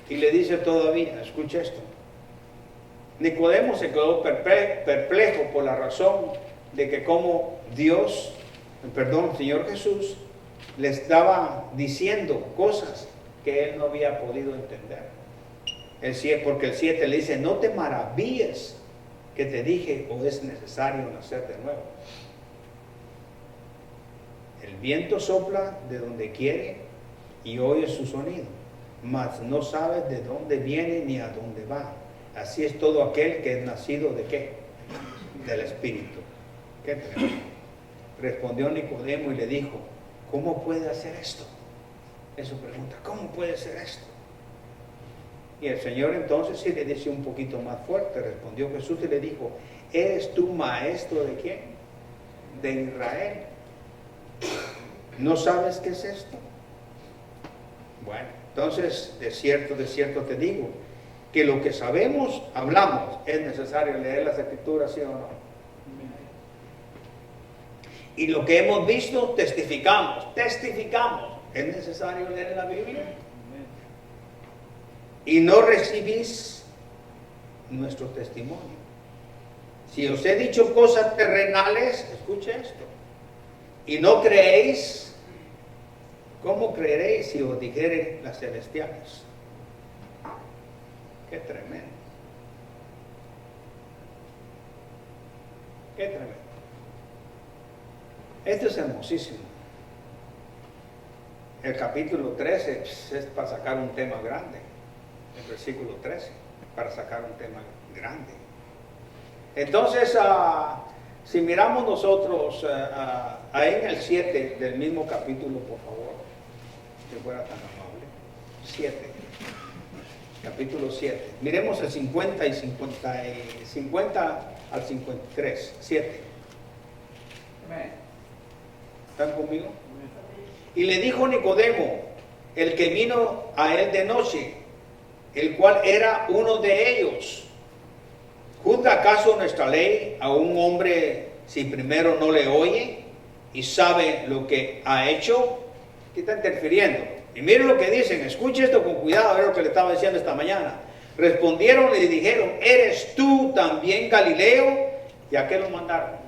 Y le dice todavía, escucha esto. Nicodemo se quedó perplejo por la razón de que como Señor Jesús le estaba diciendo cosas que él no había podido entender. Porque el 7 le dice, no te maravilles que te dije o es necesario nacer de nuevo. El viento sopla de donde quiere y oyes su sonido, mas no sabes de dónde viene ni a dónde va. Así es todo aquel que es nacido ¿de qué? Del Espíritu. ¿Qué tenemos? Respondió Nicodemo y le dijo, ¿cómo puede hacer esto? Es su pregunta, ¿cómo puede ser esto? Y el Señor entonces sí le dice un poquito más fuerte, respondió Jesús y le dijo, ¿eres tú maestro de quién? De Israel. ¿No sabes qué es esto? Bueno, entonces, de cierto te digo, que lo que sabemos, hablamos. ¿Es necesario leer las Escrituras, sí o no? Y lo que hemos visto, testificamos. ¿Es necesario leer la Biblia? Y no recibís nuestro testimonio. Si os he dicho cosas terrenales, escuche esto, y no creéis, ¿cómo creeréis si os dijere las celestiales? Qué tremendo. Qué tremendo. Esto es hermosísimo. el capítulo 13 pues, es para sacar un tema grande. El versículo 13, para sacar un tema grande. Entonces, si miramos nosotros ahí en el 7 del mismo capítulo, por favor, que fuera tan amable. 7, capítulo 7. Miremos el 50 al 53, 7. ¿Están conmigo? Y le dijo Nicodemo, el que vino a él de noche, el cual era uno de ellos: ¿juzga acaso nuestra ley a un hombre si primero no le oye y sabe lo que ha hecho? ¿Qué está interfiriendo? Y miren lo que dicen, escuche esto con cuidado, a ver lo que le estaba diciendo esta mañana. Respondieron y dijeron, ¿eres tú también Galileo? ¿Y a qué lo mandaron?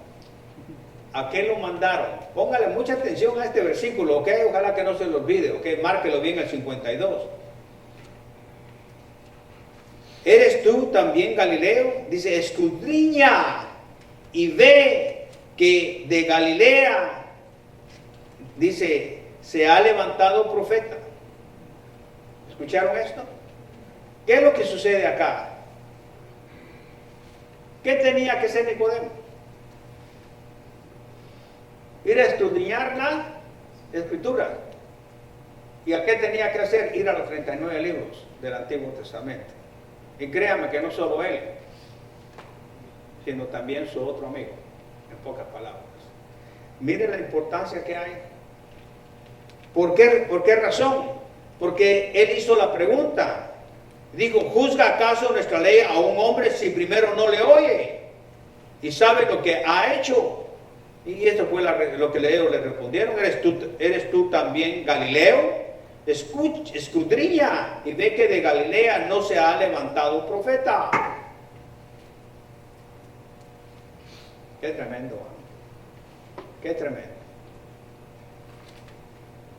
¿A qué lo mandaron? Póngale mucha atención a este versículo, ¿ok? Ojalá que no se lo olvide, ¿ok? Márquelo bien el 52. ¿Eres tú también Galileo? Dice, escudriña y ve que de Galilea, dice, se ha levantado profeta. ¿Escucharon esto? ¿Qué es lo que sucede acá? ¿Qué tenía que hacer Nicodemo? Ir a escudriñar la Escritura. ¿Y a qué tenía que hacer? Ir a los 39 libros del Antiguo Testamento. Y créame que no solo él, sino también su otro amigo, en pocas palabras. Mire la importancia que hay. ¿Por qué razón? Porque él hizo la pregunta. Dijo, ¿juzga acaso nuestra ley a un hombre si primero no le oye y sabe lo que ha hecho? Y esto fue lo que le respondieron. ¿Eres tú también Galileo? Escudriña y ve que de Galilea no se ha levantado profeta. Qué tremendo, qué tremendo.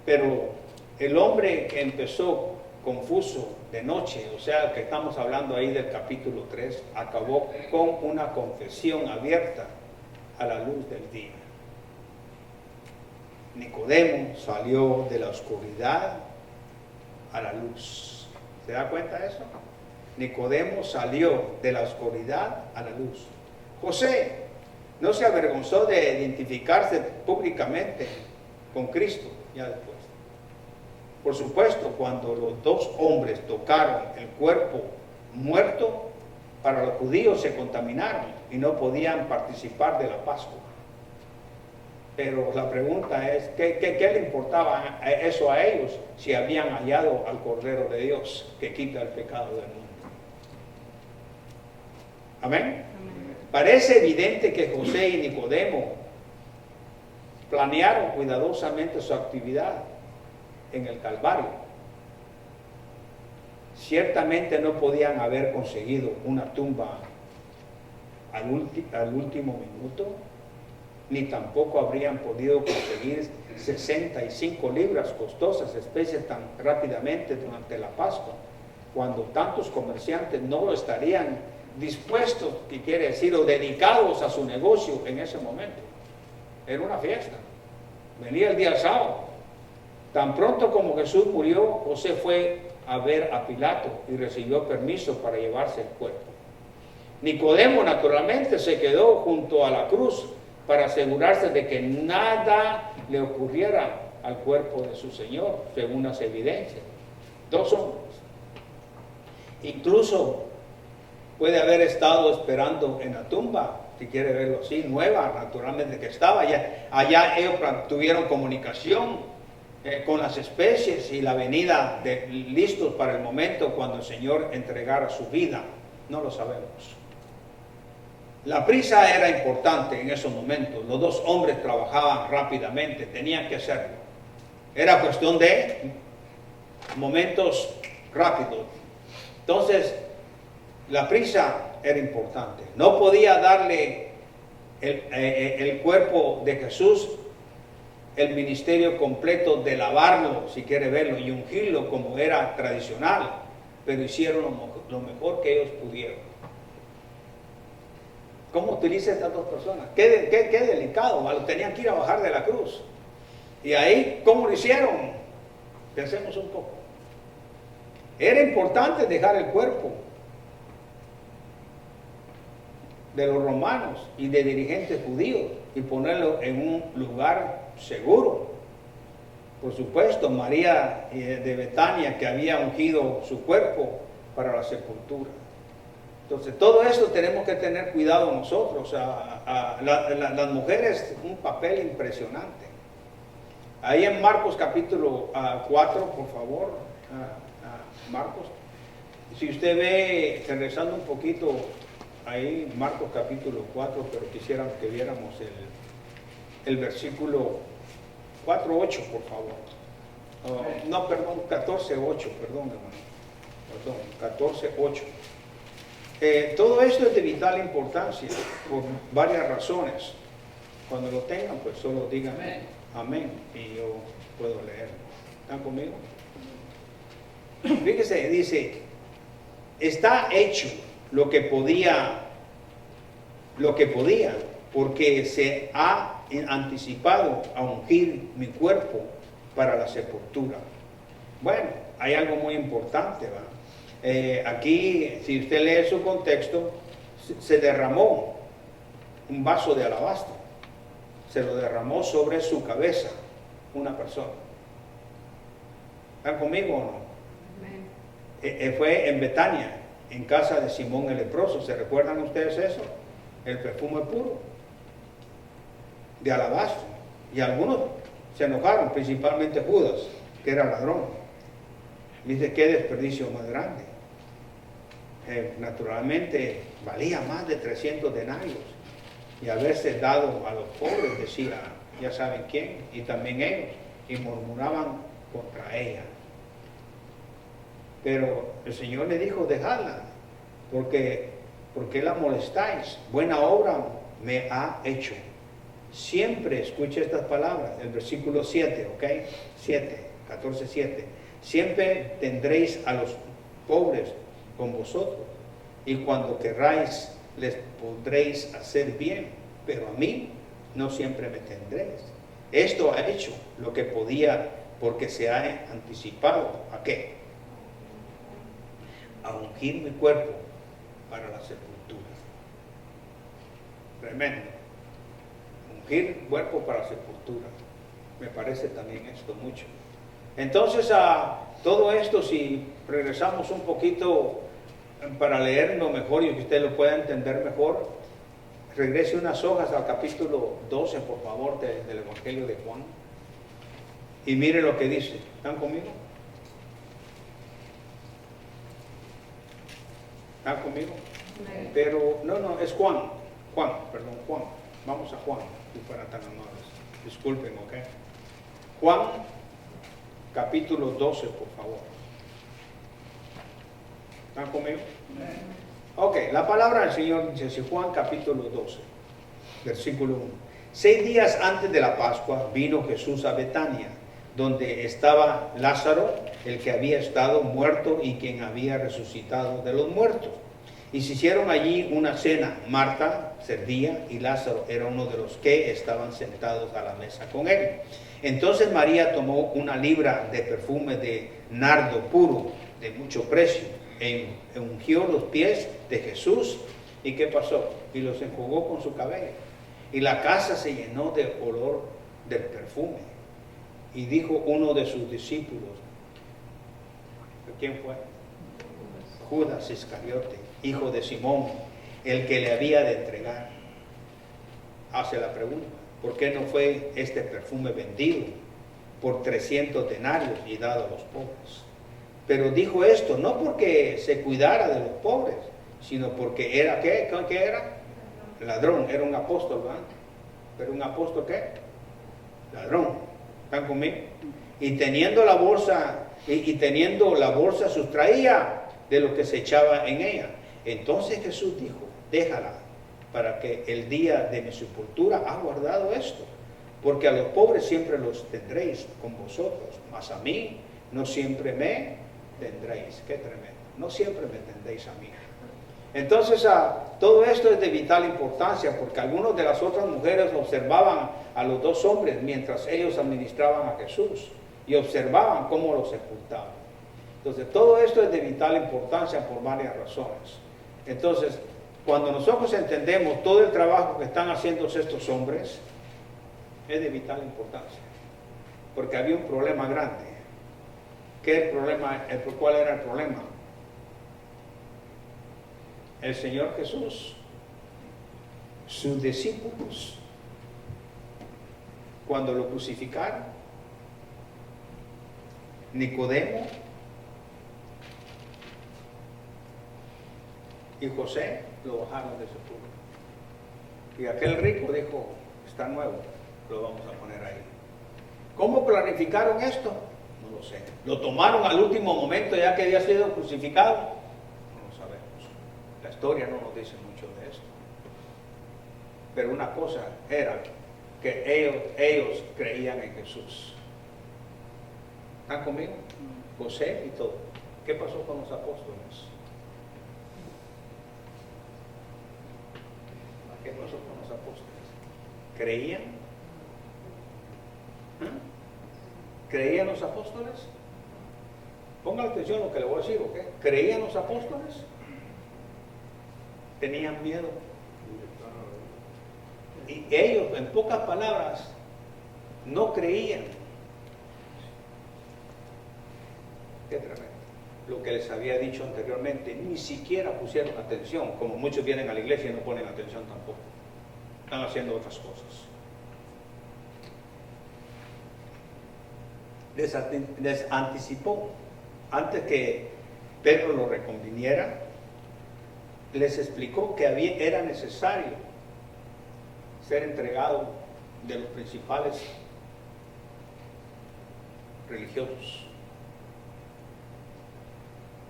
Pero el hombre que empezó confuso de noche, o sea, que estamos hablando ahí del capítulo 3, acabó con una confesión abierta a la luz del día. Nicodemo salió de la oscuridad a la luz. ¿Se da cuenta de eso? Nicodemo salió de la oscuridad a la luz. José no se avergonzó de identificarse públicamente con Cristo ya después. Por supuesto, cuando los dos hombres tocaron el cuerpo muerto, para los judíos se contaminaron y no podían participar de la Pascua. Pero la pregunta es, ¿qué le importaba eso a ellos si habían hallado al Cordero de Dios que quita el pecado del mundo? ¿Amén? Amén. Parece evidente que José y Nicodemo planearon cuidadosamente su actividad en el Calvario. Ciertamente no podían haber conseguido una tumba al último minuto, ni tampoco habrían podido conseguir 65 libras costosas especies tan rápidamente durante la Pascua, cuando tantos comerciantes no estarían dispuestos, que quiere decir, o dedicados a su negocio en ese momento. Era una fiesta. Venía el día sábado. Tan pronto como Jesús murió, José fue a ver a Pilato y recibió permiso para llevarse el cuerpo. Nicodemo naturalmente se quedó junto a la cruz para asegurarse de que nada le ocurriera al cuerpo de su Señor, según las evidencias. Dos hombres. Incluso puede haber estado esperando en la tumba, si quiere verlo así, nueva, naturalmente que estaba allá. Allá ellos tuvieron comunicación con las especies y la venida listos para el momento cuando el Señor entregara su vida. No lo sabemos. La prisa era importante en esos momentos. Los dos hombres trabajaban rápidamente, tenían que hacerlo. Era cuestión de momentos rápidos. Entonces, la prisa era importante. No podía darle el cuerpo de Jesús el ministerio completo de lavarlo, si quiere verlo, y ungirlo como era tradicional, pero hicieron lo mejor que ellos pudieron. ¿Cómo utiliza estas dos personas? Qué delicado, tenían que ir a bajar de la cruz. Y ahí, ¿cómo lo hicieron? Pensemos un poco. Era importante dejar el cuerpo de los romanos y de dirigentes judíos y ponerlo en un lugar seguro. Por supuesto, María de Betania, que había ungido su cuerpo para la sepultura. Entonces, todo esto tenemos que tener cuidado nosotros. Las mujeres, un papel impresionante. Ahí en Marcos capítulo 4, por favor, Marcos. Si usted ve, regresando un poquito, ahí Marcos capítulo 4, pero quisiera que viéramos el versículo 4:8, por favor. No, perdón, 14:8, perdón, hermano. Perdón, 14:8. Todo esto es de vital importancia por varias razones. Cuando lo tengan, pues solo digan amén y yo puedo leer. ¿Están conmigo? Fíjese, dice, está hecho lo que podía, porque se ha anticipado a ungir mi cuerpo para la sepultura. Bueno, hay algo muy importante, ¿va? Aquí, si usted lee su contexto, se derramó un vaso de alabastro, se lo derramó sobre su cabeza una persona. ¿Están conmigo o no? Fue en Betania, en casa de Simón el leproso. ¿Se recuerdan ustedes eso? El perfume puro de alabastro. Y algunos se enojaron, principalmente Judas, que era ladrón. Dice, qué desperdicio más grande. Naturalmente valía más de 300 denarios y haberse dado a los pobres, decía, ya saben quién, y también ellos, y murmuraban contra ella. Pero el Señor le dijo, dejadla, porque la molestáis. Buena obra me ha hecho. Siempre, escuche estas palabras, el versículo 7, ¿ok? 14:7. Siempre tendréis a los pobres con vosotros, y cuando querráis les podréis hacer bien, pero a mí no siempre me tendréis. Esto ha hecho lo que podía, porque se ha anticipado, ¿a qué? A ungir mi cuerpo para la sepultura. Tremendo. Ungir cuerpo para la sepultura. Me parece también esto mucho. Entonces, todo esto, si regresamos un poquito para leerlo mejor y que usted lo pueda entender mejor, regrese unas hojas al capítulo 12, por favor, del Evangelio de Juan, y mire lo que dice. ¿Están conmigo? ¿Están conmigo? Pero, no, es Juan. Vamos a Juan, si fueran tan amables. Disculpen, ¿ok? Juan, capítulo 12, por favor. ¿Están conmigo? Ok, la palabra del Señor dice así, Juan capítulo 12, versículo 1. 6 días antes de la Pascua vino Jesús a Betania, donde estaba Lázaro, el que había estado muerto y quien había resucitado de los muertos. Y se hicieron allí una cena. Marta servía y Lázaro era uno de los que estaban sentados a la mesa con él. Entonces María tomó una libra de perfume de nardo puro, de mucho precio, e ungió los pies de Jesús. ¿Y qué pasó? Y los enjugó con su cabello. Y la casa se llenó de olor del perfume. Y dijo uno de sus discípulos, ¿quién fue? Judas Iscariote, hijo de Simón, el que le había de entregar. Hace la pregunta, ¿por qué no fue este perfume vendido por 300 denarios y dado a los pobres? Pero dijo esto no porque se cuidara de los pobres, sino porque era, ¿qué era? Ladrón, era un apóstol, ¿verdad? ¿Pero un apóstol qué? Ladrón. ¿Están conmigo? Y teniendo la bolsa sustraía de lo que se echaba en ella. Entonces Jesús dijo, déjala, para que el día de mi sepultura ha guardado esto, porque a los pobres siempre los tendréis con vosotros, mas a mí no siempre me tendréis. Qué tremendo, no siempre me tendréis a mí. Entonces todo esto es de vital importancia, porque algunas de las otras mujeres observaban a los dos hombres mientras ellos administraban a Jesús, y observaban cómo lo sepultaban. Entonces, todo esto es de vital importancia por varias razones. Entonces, cuando nosotros entendemos todo el trabajo que están haciendo estos hombres, es de vital importancia. Porque había un problema grande. ¿Cuál era el problema? El Señor Jesús, sus discípulos, cuando lo crucificaron, Nicodemo y José lo bajaron de sepulcro. Y aquel rico dijo, está nuevo, lo vamos a poner ahí. ¿Cómo planificaron esto? No lo sé. ¿Lo tomaron al último momento ya que había sido crucificado? No lo sabemos. La historia no nos dice mucho de esto. Pero una cosa era que ellos creían en Jesús. ¿Están conmigo? José y todo. ¿Qué pasó con los apóstoles? ¿Qué pasó con los apóstoles? ¿Creían? ¿Creían los apóstoles? Pongan atención a lo que le voy a decir, ¿ok? ¿Creían los apóstoles? ¿Tenían miedo? Y ellos, en pocas palabras, no creían. Qué tremendo. Lo que les había dicho anteriormente, ni siquiera pusieron atención, como muchos vienen a la iglesia y no ponen atención tampoco. Están haciendo otras cosas. Les anticipó, antes que Pedro lo reconviniera, les explicó que era necesario ser entregado de los principales religiosos.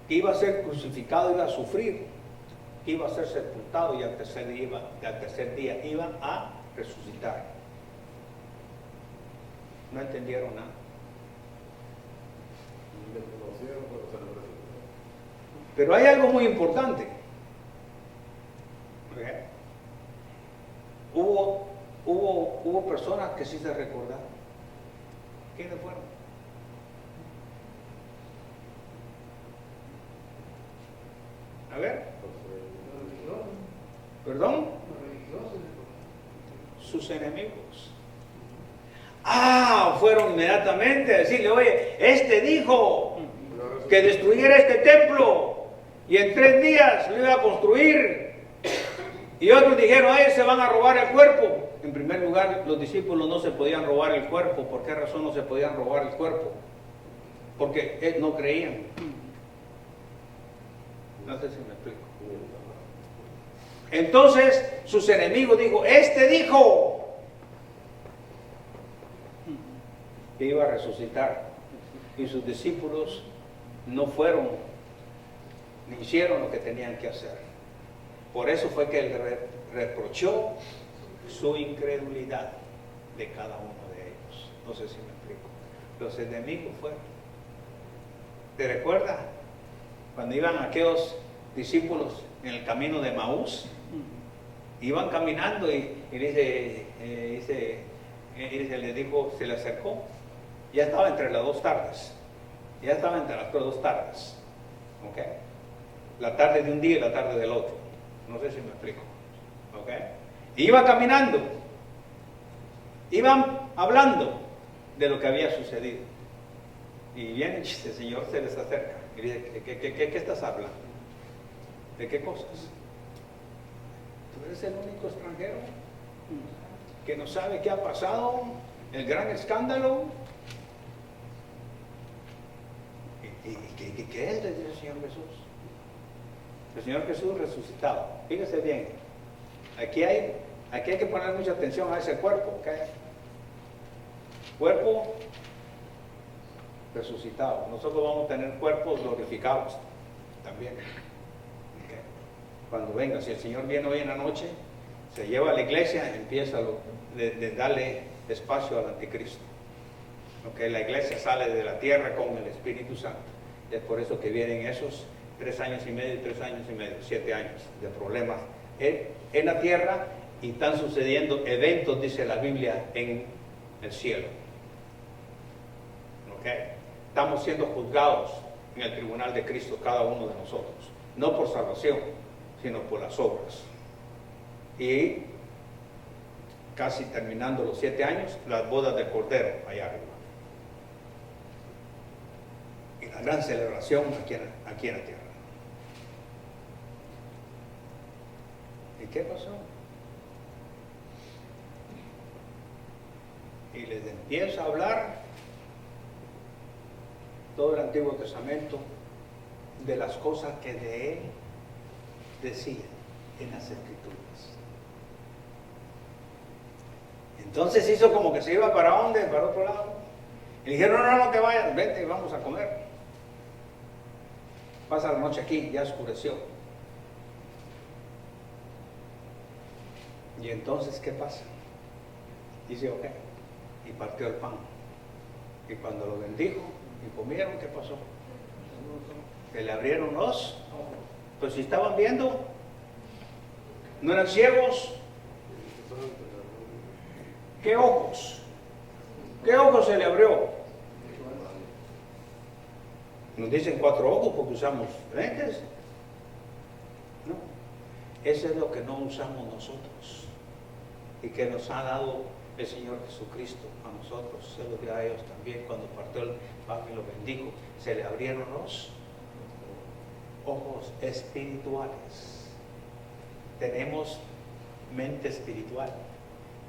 Que iba a ser crucificado, iba a sufrir, iba a ser sepultado y al tercer día iba a resucitar. No entendieron nada. Pero hay algo muy importante. Hubo personas que sí se recordaron. ¿Quiénes fueron? A ver. ¿Perdón? Sus enemigos. Fueron inmediatamente a decirle, oye, este dijo que destruyera este templo y en 3 días lo iba a construir. Y otros dijeron, se van a robar el cuerpo. En primer lugar, los discípulos no se podían robar el cuerpo. ¿Por qué razón no se podían robar el cuerpo? Porque no creían. No sé si me explico. Entonces, sus enemigos dijo, este dijo que iba a resucitar. Y sus discípulos no fueron, ni hicieron lo que tenían que hacer. Por eso fue que él reprochó su incredulidad de cada uno de ellos. No sé si me explico. Los enemigos fueron. ¿Te recuerdas? Cuando iban aquellos discípulos en el camino de Maús, iban caminando y le dijo, se le acercó, ya estaba entre las 2 tardes, ¿ok? La tarde de un día y la tarde del otro, no sé si me explico, ¿ok? Iba caminando, iban hablando de lo que había sucedido, y viene el Señor, se les acerca y dice, ¿qué estás hablando? ¿De qué cosas? ¿Tú eres el único extranjero que no sabe qué ha pasado? ¿El gran escándalo? ¿Y qué es? Le dice el Señor Jesús. El Señor Jesús resucitado. Fíjese bien, aquí hay que poner mucha atención a ese cuerpo, ¿ok? Cuerpo resucitado. Nosotros vamos a tener cuerpos glorificados también. ¿Okay? Cuando venga, si el Señor viene hoy en la noche, se lleva a la iglesia, empieza de darle espacio al anticristo. ¿Okay? La iglesia sale de la tierra con el Espíritu Santo. Y es por eso que vienen esos 3 años y medio, 7 años de problemas en la tierra, y están sucediendo eventos, dice la Biblia, en el cielo. ¿Ok? Estamos siendo juzgados en el tribunal de Cristo cada uno de nosotros, no por salvación, sino por las obras. Y casi terminando los 7 años, las bodas del Cordero allá arriba. Y la gran celebración aquí en la tierra. ¿Y qué pasó? Y les empieza a hablar todo el Antiguo Testamento de las cosas que de él decía en las Escrituras. Entonces hizo como que se iba para dónde, para otro lado. Y le dijeron, no te vayas, vente y vamos a comer. Pasa la noche aquí, ya oscureció. Y entonces, ¿qué pasa? Dice, ok, y partió el pan. Y cuando lo bendijo y comieron, ¿qué pasó? Se le abrieron los, pues si estaban viendo, no eran ciegos. ¿Qué ojos? ¿Qué ojos se le abrió? Nos dicen 4 ojos porque usamos lentes. No, eso es lo que no usamos nosotros y que nos ha dado el Señor Jesucristo a nosotros. Se lo dio a ellos también cuando partió el pan y lo bendijo. Se le abrieron los ojos espirituales. Tenemos mente espiritual,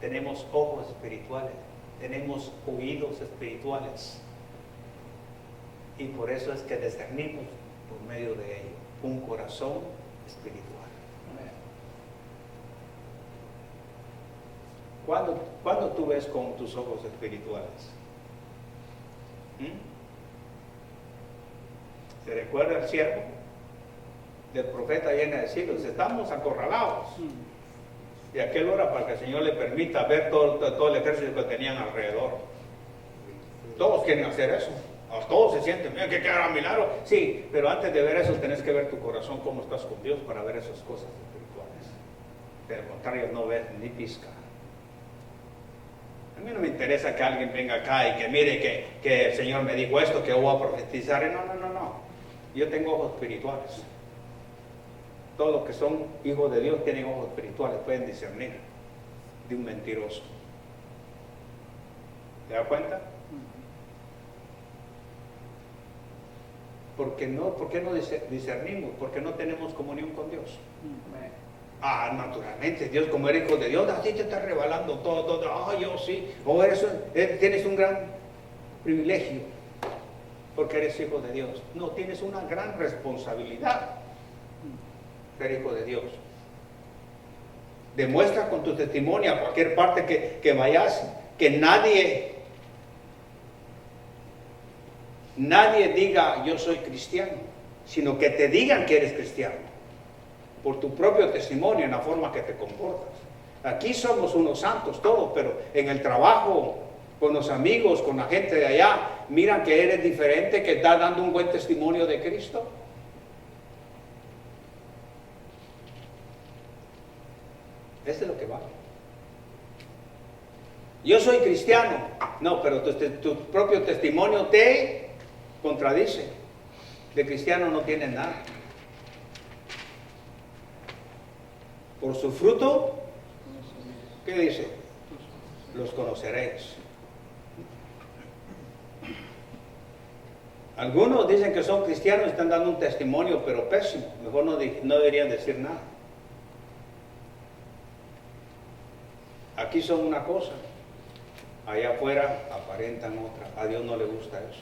tenemos ojos espirituales, tenemos oídos espirituales. Y por eso es que discernimos por medio de ello un corazón espiritual. ¿Cuándo tú ves con tus ojos espirituales? ¿Se recuerda el siervo del profeta viene a decirles, estamos acorralados? Y aquel hora para que el Señor le permita ver todo el ejército que tenían alrededor. Todos quieren hacer eso. Todos se sienten, mira que queda milagro. Sí, pero antes de ver eso tenés que ver tu corazón, cómo estás con Dios para ver esas cosas espirituales. De lo contrario no ves ni pizca. A mí no me interesa que alguien venga acá y que mire que el Señor me dijo esto, que voy a profetizar. No. Yo tengo ojos espirituales. Todos los que son hijos de Dios tienen ojos espirituales, pueden discernir de un mentiroso. ¿Te das cuenta? ¿Por qué no discernimos? Porque no tenemos comunión con Dios. Naturalmente, Dios, como eres hijo de Dios, así te está revelando todo. Yo sí. Tienes un gran privilegio porque eres hijo de Dios. No, tienes una gran responsabilidad ser hijo de Dios. Demuestra con tu testimonio a cualquier parte que vayas, que nadie diga yo soy cristiano, sino que te digan que eres cristiano por tu propio testimonio en la forma que te comportas. Aquí somos unos santos todos, pero en el trabajo, con los amigos, con la gente de allá, miran que eres diferente, que estás dando un buen testimonio de Cristo. Eso es lo que vale. Yo soy cristiano. No, pero tu propio testimonio te contradice. De cristiano no tiene nada. Por su fruto, ¿qué dice? Los conoceréis. Algunos dicen que son cristianos y están dando un testimonio, pero pésimo. Mejor no deberían decir nada. Aquí son una cosa, allá afuera aparentan otra. A Dios no le gusta eso.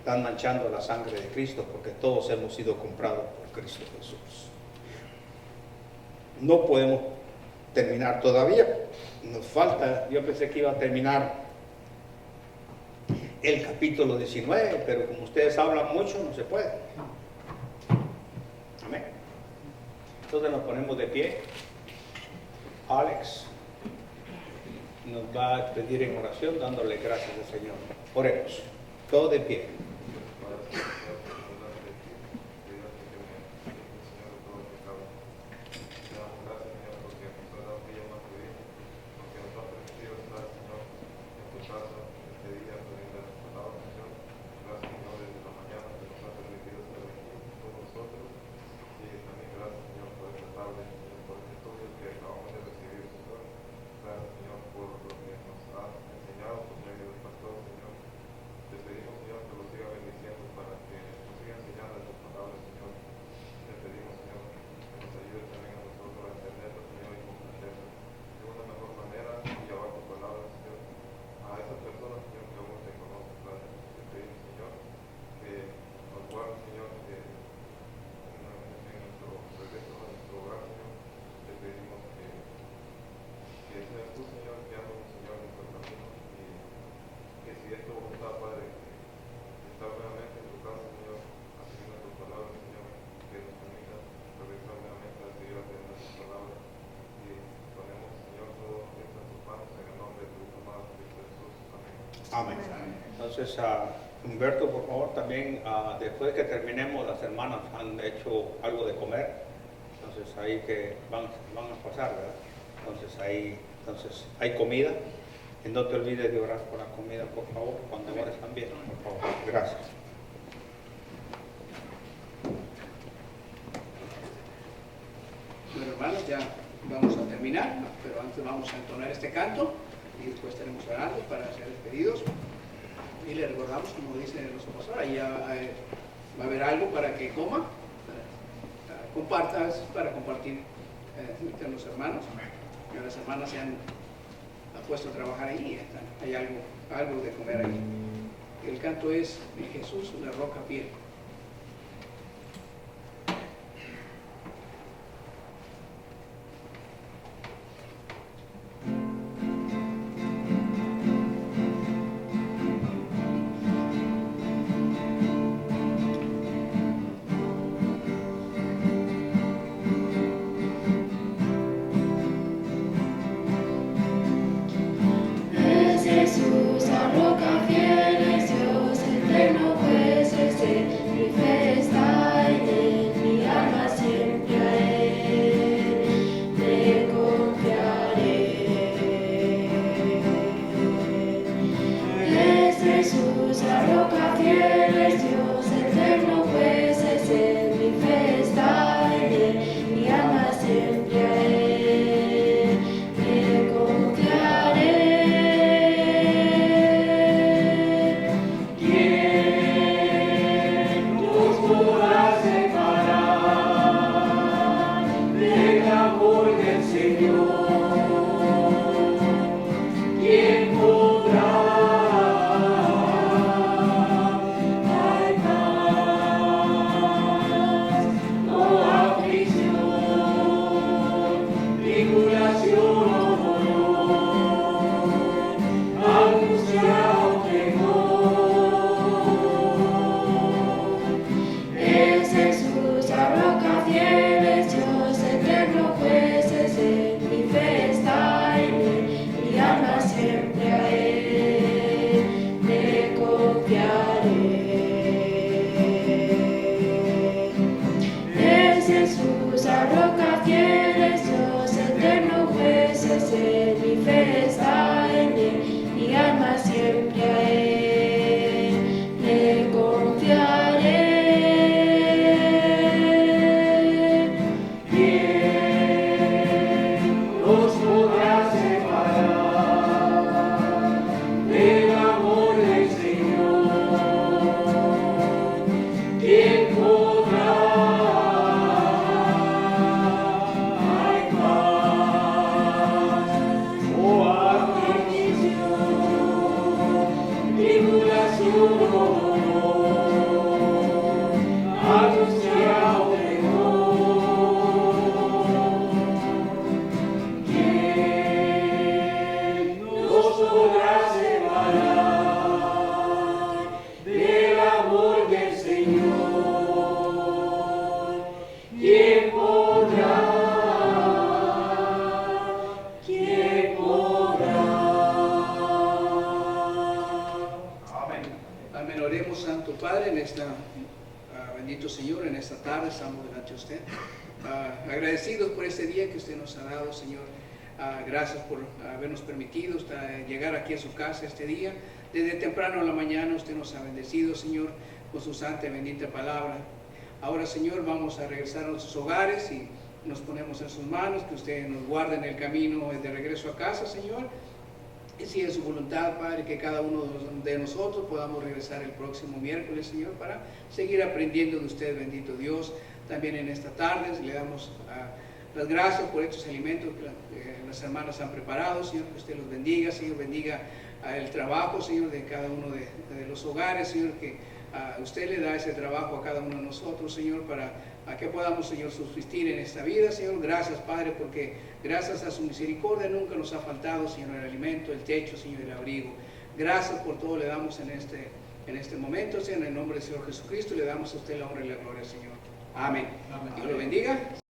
Están manchando la sangre de Cristo porque todos hemos sido comprados por Cristo Jesús. No podemos terminar todavía. Nos falta, yo pensé que iba a terminar el capítulo 19, pero como ustedes hablan mucho, no se puede. Amén. Entonces nos ponemos de pie. Alex nos va a pedir en oración dándole gracias al Señor. Oremos, todos de pie. Amén. Entonces, Humberto, por favor, también después que terminemos, las hermanas han hecho algo de comer. Entonces, ahí que van a pasar, ¿verdad? Entonces hay comida. Y no te olvides de orar por la comida, por favor, cuando ores también, por favor. Gracias. Bueno, hermanos, ya vamos a terminar, pero antes vamos a entonar este canto y después estaremos orando para ser despedidos. Y le recordamos, como dicen los pastores, ahí va a haber algo para que coma, compartas, para compartir entre los hermanos. Que las hermanas se han puesto a trabajar ahí y hay algo de comer ahí. El canto es de Jesús, la roca fiel. Jesús, la roca fiel, es Dios eterno, pues es Él, mi fe está en Él, mi alma siempre a Él, le confiaré. Es Jesús, la roca fiel, es Dios eterno, pues es Él, mi fe está en Él, mi alma siempre a Él, le confiaré. Es Jesús, la roca fiel, es Dios eterno, pues es Él, mi fe está en Él, mi alma siempre a Él, le confiaré. Es Jesús, la roca fiel, es Dios eterno, pues es Él, mi fe está en Él, mi alma siempre a Él, le confiaré. Amén. Oremos, Santo Padre, en esta bendito Señor, en esta tarde estamos delante de usted. Agradecidos por este día que usted nos ha dado, Señor. Gracias por habernos permitido llegar aquí a su casa este día. Desde temprano en la mañana usted nos ha bendecido, Señor, con su santa y bendita palabra. Ahora, Señor, vamos a regresar a nuestros hogares y nos ponemos en sus manos, que usted nos guarde en el camino de regreso a casa, Señor. Y si es su voluntad, Padre, que cada uno de nosotros podamos regresar el próximo miércoles, Señor, para seguir aprendiendo de usted, bendito Dios. También en esta tarde le damos las gracias por estos alimentos que las hermanas han preparado, Señor, que usted los bendiga, Señor, bendiga el trabajo, Señor, de cada uno de los hogares, Señor, que usted le da ese trabajo a cada uno de nosotros, Señor, para que podamos, Señor, subsistir en esta vida, Señor. Gracias, Padre, porque gracias a su misericordia nunca nos ha faltado, Señor, el alimento, el techo, Señor, el abrigo. Gracias por todo le damos en este momento, Señor, en el nombre del Señor Jesucristo, le damos a usted la honra y la gloria, Señor. Amén. Dios lo bendiga.